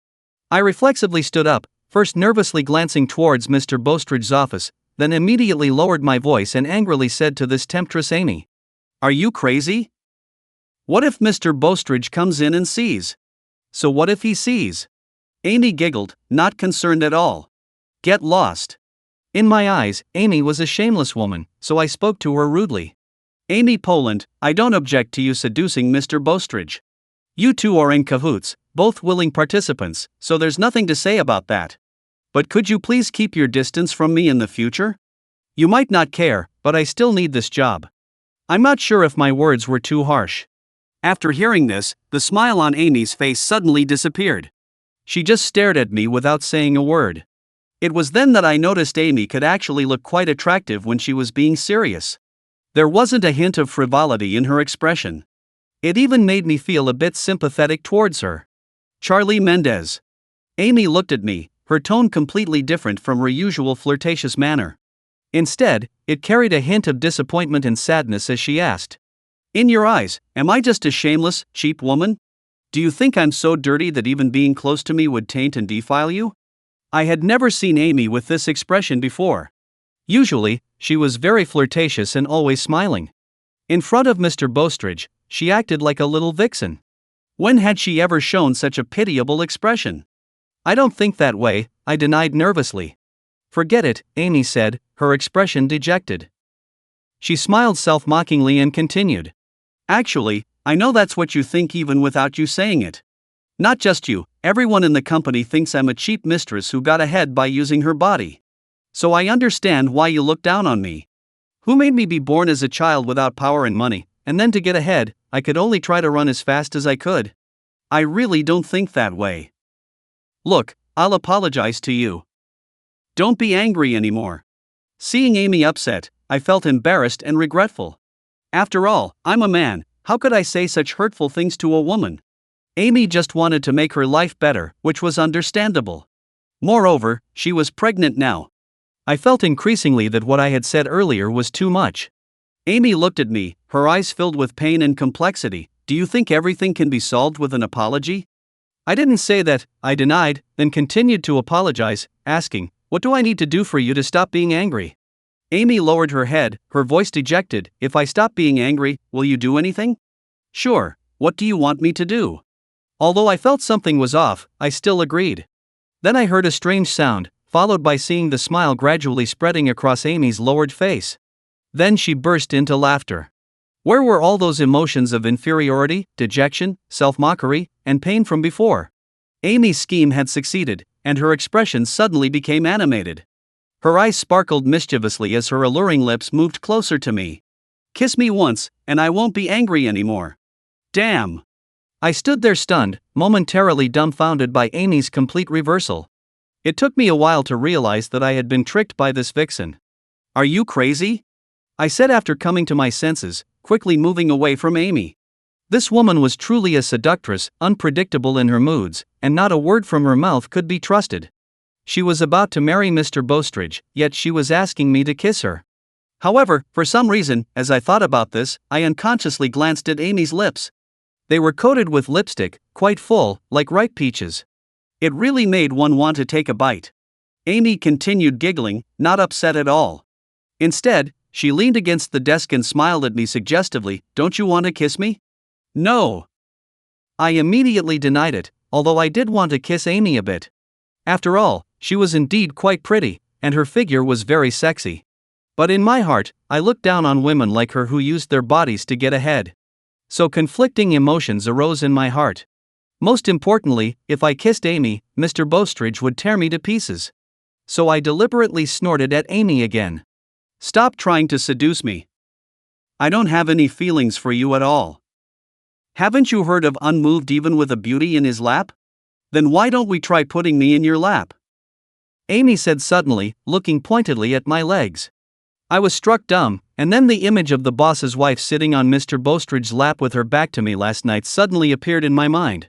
I reflexively stood up, first nervously glancing towards Mr. Bostridge's office, then immediately lowered my voice and angrily said to this temptress Amy, "Are you crazy? What if Mr. Bostridge comes in and sees?" "So what if he sees?" Amy giggled, not concerned at all. "Get lost." In my eyes, Amy was a shameless woman, so I spoke to her rudely. "Amy Poland, I don't object to you seducing Mr. Bostridge. You two are in cahoots, both willing participants, so there's nothing to say about that. But could you please keep your distance from me in the future? You might not care, but I still need this job." I'm not sure if my words were too harsh. After hearing this, the smile on Amy's face suddenly disappeared. She just stared at me without saying a word. It was then that I noticed Amy could actually look quite attractive when she was being serious. There wasn't a hint of frivolity in her expression. It even made me feel a bit sympathetic towards her. Charlie Mendez. Amy looked at me, her tone completely different from her usual flirtatious manner. Instead, it carried a hint of disappointment and sadness as she asked, "In your eyes, am I just a shameless, cheap woman? Do you think I'm so dirty that even being close to me would taint and defile you?" I had never seen Amy with this expression before. Usually, she was very flirtatious and always smiling. In front of Mr. Bostridge, she acted like a little vixen. When had she ever shown such a pitiable expression? "I don't think that way," I denied nervously. "Forget it," Amy said, her expression dejected. She smiled self-mockingly and continued, "Actually, I know that's what you think even without you saying it. Not just you, everyone in the company thinks I'm a cheap mistress who got ahead by using her body. So I understand why you look down on me. Who made me be born as a child without power and money, and then to get ahead, I could only try to run as fast as I could? I really don't think that way. Look, I'll apologize to you. Don't be angry anymore." Seeing Amy upset, I felt embarrassed and regretful. After all, I'm a man, How could I say such hurtful things to a woman? Amy just wanted to make her life better, which was understandable. Moreover, she was pregnant now. I felt increasingly that what I had said earlier was too much. Amy looked at me, her eyes filled with pain and complexity. Do you think everything can be solved with an apology? I didn't say that, I denied, then continued to apologize, asking, what do I need to do for you to stop being angry? Amy lowered her head, her voice dejected. If I stop being angry, will you do anything? Sure, what do you want me to do? Although I felt something was off, I still agreed. Then I heard a strange sound, followed by seeing the smile gradually spreading across Amy's lowered face. Then she burst into laughter. Where were all those emotions of inferiority, dejection, self-mockery, and pain from before? Amy's scheme had succeeded, and her expression suddenly became animated. Her eyes sparkled mischievously as her alluring lips moved closer to me. Kiss me once, and I won't be angry anymore. Damn! I stood there stunned, momentarily dumbfounded by Amy's complete reversal. It took me a while to realize that I had been tricked by this vixen. Are you crazy? I said after coming to my senses, quickly moving away from Amy. This woman was truly a seductress, unpredictable in her moods, and not a word from her mouth could be trusted. She was about to marry Mr. Bostridge, yet she was asking me to kiss her. However, for some reason, as I thought about this, I unconsciously glanced at Amy's lips. They were coated with lipstick, quite full, like ripe peaches. It really made one want to take a bite. Amy continued giggling, not upset at all. Instead, she leaned against the desk and smiled at me suggestively. Don't you want to kiss me? No. I immediately denied it, although I did want to kiss Amy a bit. After all, she was indeed quite pretty, and her figure was very sexy. But in my heart, I looked down on women like her who used their bodies to get ahead. So conflicting emotions arose in my heart. Most importantly, if I kissed Amy, Mr. Bostridge would tear me to pieces. So I deliberately snorted at Amy again. Stop trying to seduce me. I don't have any feelings for you at all. Haven't you heard of unmoved even with a beauty in his lap? Then why don't we try putting me in your lap? Amy said suddenly, looking pointedly at my legs. I was struck dumb, and then the image of the boss's wife sitting on Mr. Bostridge's lap with her back to me last night suddenly appeared in my mind.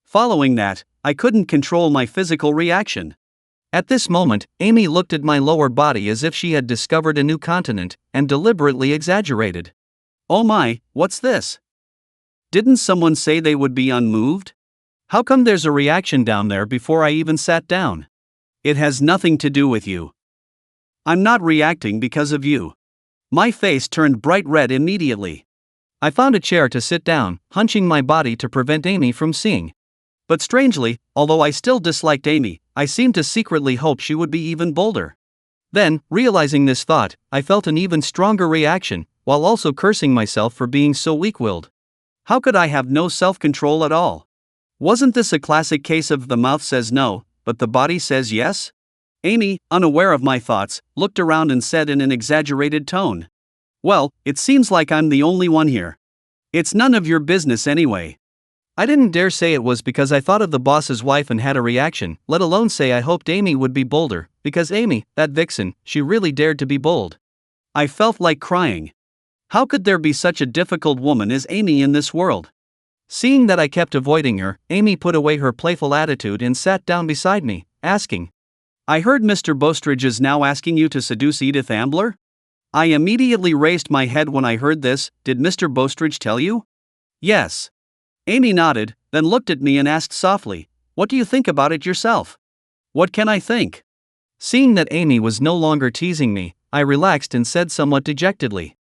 Following that, I couldn't control my physical reaction. At this moment, Amy looked at my lower body as if she had discovered a new continent, and deliberately exaggerated. Oh my, what's this? Didn't someone say they would be unmoved? How come there's a reaction down there before I even sat down? It has nothing to do with you. I'm not reacting because of you. My face turned bright red immediately. I found a chair to sit down, hunching my body to prevent Amy from seeing. But strangely, although I still disliked Amy, I seemed to secretly hope she would be even bolder. Then, realizing this thought, I felt an even stronger reaction, while also cursing myself for being so weak-willed. How could I have no self-control at all? Wasn't this a classic case of the mouth says no, but the body says yes? Amy, unaware of my thoughts, looked around and said in an exaggerated tone. Well, it seems like I'm the only one here. It's none of your business anyway. I didn't dare say it was because I thought of the boss's wife and had a reaction, let alone say I hoped Amy would be bolder, because Amy, that vixen, she really dared to be bold. I felt like crying. How could there be such a difficult woman as Amy in this world? Seeing that I kept avoiding her, Amy put away her playful attitude and sat down beside me, asking, I heard Mr. Bostridge is now asking you to seduce Edith Ambler? I immediately raised my head when I heard this. Did Mr. Bostridge tell you? Yes. Amy nodded, then looked at me and asked softly, what do you think about it yourself? What can I think? Seeing that Amy was no longer teasing me, I relaxed and said somewhat dejectedly,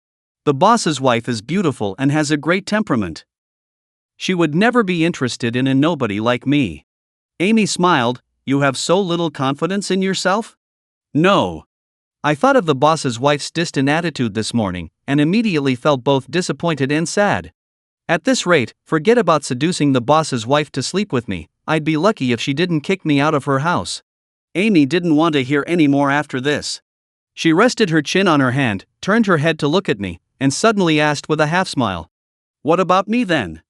the boss's wife is beautiful and has a great temperament. She would never be interested in a nobody like me. Amy smiled. You have so little confidence in yourself? No. I thought of the boss's wife's distant attitude this morning, and immediately felt both disappointed and sad. At this rate, forget about seducing the boss's wife to sleep with me. I'd be lucky if she didn't kick me out of her house. Amy didn't want to hear any more after this. She rested her chin on her hand, turned her head to look at me, and suddenly asked with a half-smile, what about me then?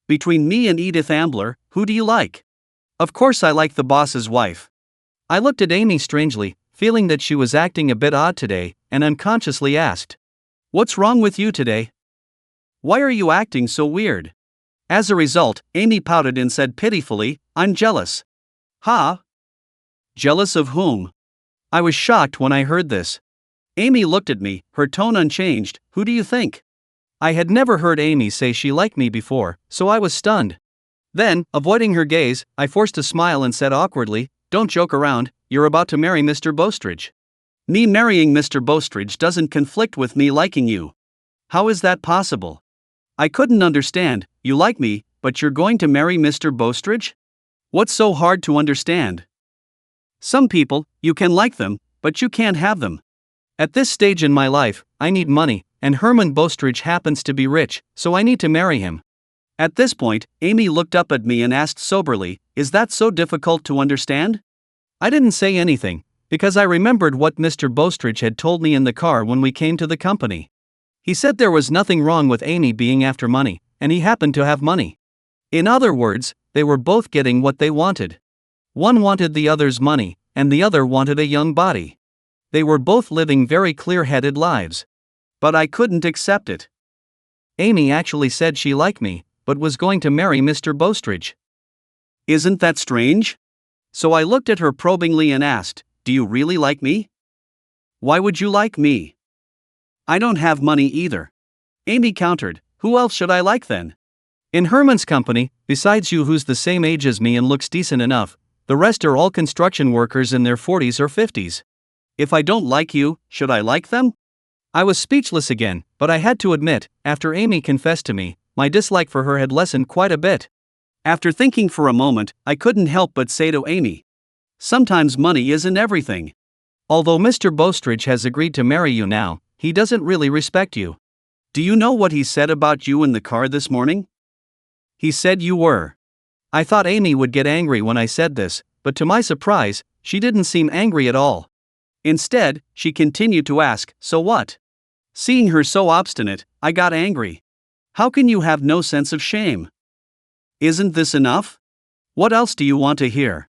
Between me and Edith Ambler, who do you like? Of course I like the boss's wife. I looked at Amy strangely, feeling that she was acting a bit odd today, and unconsciously asked, what's wrong with you today? Why are you acting so weird? As a result, Amy pouted and said pitifully, I'm jealous. Huh? Jealous of whom? I was shocked when I heard this. Amy looked at me, her tone unchanged. Who do you think? I had never heard Amy say she liked me before, so I was stunned. Then, avoiding her gaze, I forced a smile and said awkwardly, Don't joke around, you're about to marry Mr. Bostridge. Me marrying Mr. Bostridge doesn't conflict with me liking you. How is that possible? I couldn't understand. You like me, but you're going to marry Mr. Bostridge? What's so hard to understand? Some people, you can like them, but you can't have them. At this stage in my life, I need money, and Herman Bostridge happens to be rich, so I need to marry him. At this point, Amy looked up at me and asked soberly, Is that so difficult to understand? I didn't say anything, because I remembered what Mr. Bostridge had told me in the car when we came to the company. He said there was nothing wrong with Amy being after money, and he happened to have money. In other words, they were both getting what they wanted. One wanted the other's money, and the other wanted a young body. They were both living very clear-headed lives. But I couldn't accept it. Amy actually said she liked me, but was going to marry Mr. Bostridge. Isn't that strange? So I looked at her probingly and asked, Do you really like me? Why would you like me? I don't have money either. Amy countered, Who else should I like then? In Herman's company, besides you who's the same age as me and looks decent enough, the rest are all construction workers in their 40s or 50s. If I don't like you, should I like them? I was speechless again, but I had to admit, after Amy confessed to me, my dislike for her had lessened quite a bit. After thinking for a moment, I couldn't help but say to Amy, Sometimes money isn't everything. Although Mr. Bostridge has agreed to marry you now, he doesn't really respect you. Do you know what he said about you in the car this morning? He said you were. I thought Amy would get angry when I said this, but to my surprise, she didn't seem angry at all. Instead, she continued to ask, So what? Seeing her so obstinate, I got angry. How can you have no sense of shame? Isn't this enough? What else do you want to hear?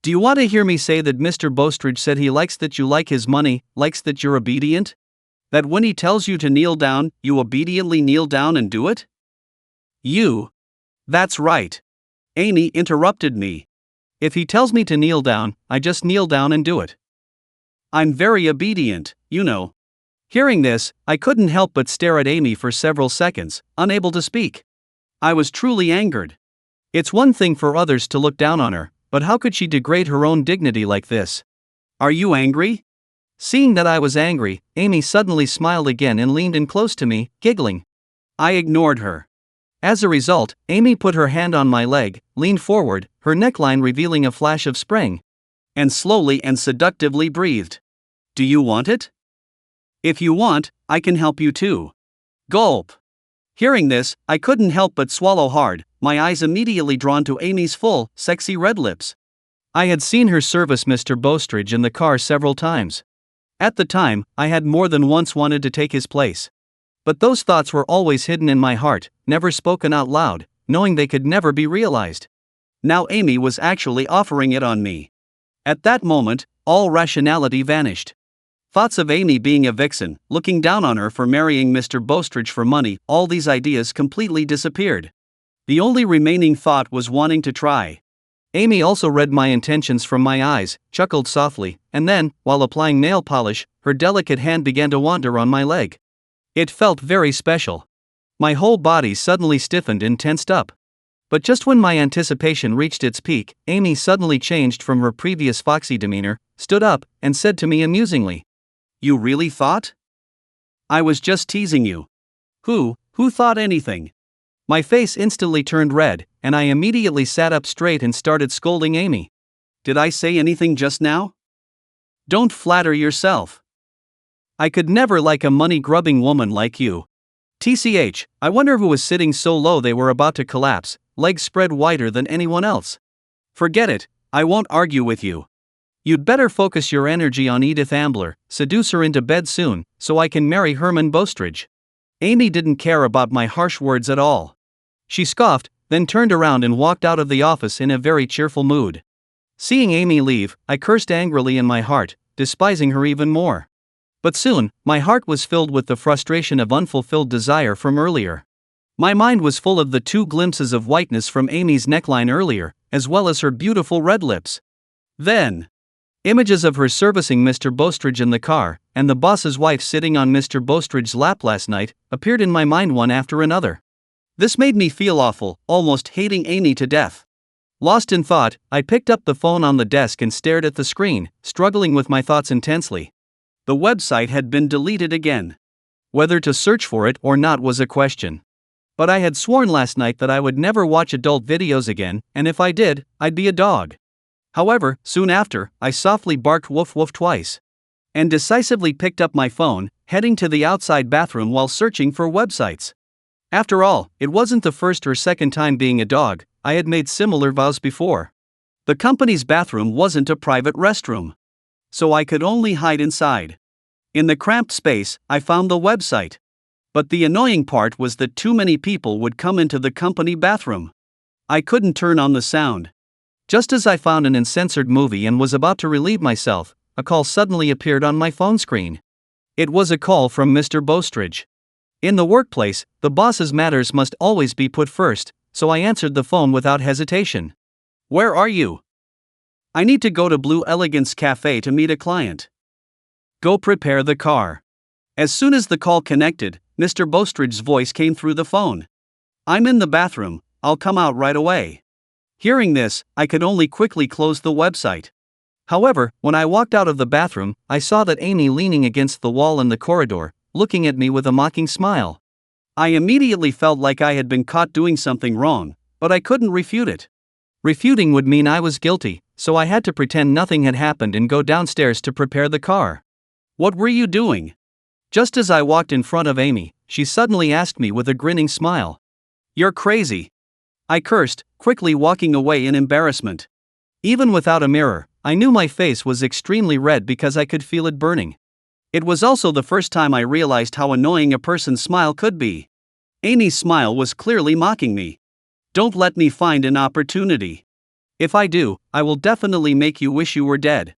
Do you want to hear me say that Mr. Bostridge said he likes that you like his money, likes that you're obedient? That when he tells you to kneel down, you obediently kneel down and do it? You. That's right. Amy interrupted me. If he tells me to kneel down, I just kneel down and do it. I'm very obedient, you know. Hearing this, I couldn't help but stare at Amy for several seconds, unable to speak. I was truly angered. It's one thing for others to look down on her, but how could she degrade her own dignity like this? Are you angry? Seeing that I was angry, Amy suddenly smiled again and leaned in close to me, giggling. I ignored her. As a result, Amy put her hand on my leg, leaned forward, her neckline revealing a flash of spring, and slowly and seductively breathed. Do you want it? If you want, I can help you too. Gulp. Hearing this, I couldn't help but swallow hard, my eyes immediately drawn to Amy's full, sexy red lips. I had seen her service Mr. Bostridge in the car several times. At the time, I had more than once wanted to take his place. But those thoughts were always hidden in my heart, never spoken out loud, knowing they could never be realized. Now Amy was actually offering it on me. At that moment, all rationality vanished. Thoughts of Amy being a vixen, looking down on her for marrying Mr. Bostridge for money, all these ideas completely disappeared. The only remaining thought was wanting to try. Amy also read my intentions from my eyes, chuckled softly, and then, while applying nail polish, her delicate hand began to wander on my leg. It felt very special. My whole body suddenly stiffened and tensed up. But just when my anticipation reached its peak, Amy suddenly changed from her previous foxy demeanor, stood up, and said to me amusingly, You really thought? I was just teasing you. Who thought anything? My face instantly turned red, and I immediately sat up straight and started scolding Amy. Did I say anything just now? Don't flatter yourself. I could never like a money-grubbing woman like you. TCH, I wonder who was sitting so low they were about to collapse, legs spread wider than anyone else. Forget it, I won't argue with you. You'd better focus your energy on Edith Ambler, seduce her into bed soon, so I can marry Herman Bostridge. Amy didn't care about my harsh words at all. She scoffed, then turned around and walked out of the office in a very cheerful mood. Seeing Amy leave, I cursed angrily in my heart, despising her even more. But soon, my heart was filled with the frustration of unfulfilled desire from earlier. My mind was full of the 2 glimpses of whiteness from Amy's neckline earlier, as well as her beautiful red lips. Then, images of her servicing Mr. Bostridge in the car, and the boss's wife sitting on Mr. Bostridge's lap last night, appeared in my mind one after another. This made me feel awful, almost hating Amy to death. Lost in thought, I picked up the phone on the desk and stared at the screen, struggling with my thoughts intensely. The website had been deleted again. Whether to search for it or not was a question. But I had sworn last night that I would never watch adult videos again, and if I did, I'd be a dog. However, soon after, I softly barked woof woof twice. And decisively picked up my phone, heading to the outside bathroom while searching for websites. After all, it wasn't the first or second time being a dog, I had made similar vows before. The company's bathroom wasn't a private restroom. So I could only hide inside. In the cramped space, I found the website. But the annoying part was that too many people would come into the company bathroom. I couldn't turn on the sound. Just as I found an uncensored movie and was about to relieve myself, a call suddenly appeared on my phone screen. It was a call from Mr. Bostridge. In the workplace, the boss's matters must always be put first, so I answered the phone without hesitation. "Where are you?" "I need to go to Blue Elegance Cafe to meet a client." "Go prepare the car." As soon as the call connected, Mr. Bostridge's voice came through the phone. "I'm in the bathroom, I'll come out right away." Hearing this, I could only quickly close the website. However, when I walked out of the bathroom, I saw that Amy leaning against the wall in the corridor, looking at me with a mocking smile. I immediately felt like I had been caught doing something wrong, but I couldn't refute it. Refuting would mean I was guilty, so I had to pretend nothing had happened and go downstairs to prepare the car. "What were you doing?" Just as I walked in front of Amy, she suddenly asked me with a grinning smile. "You're crazy." I cursed, quickly walking away in embarrassment. Even without a mirror, I knew my face was extremely red because I could feel it burning. It was also the first time I realized how annoying a person's smile could be. Amy's smile was clearly mocking me. "Don't let me find an opportunity. If I do, I will definitely make you wish you were dead."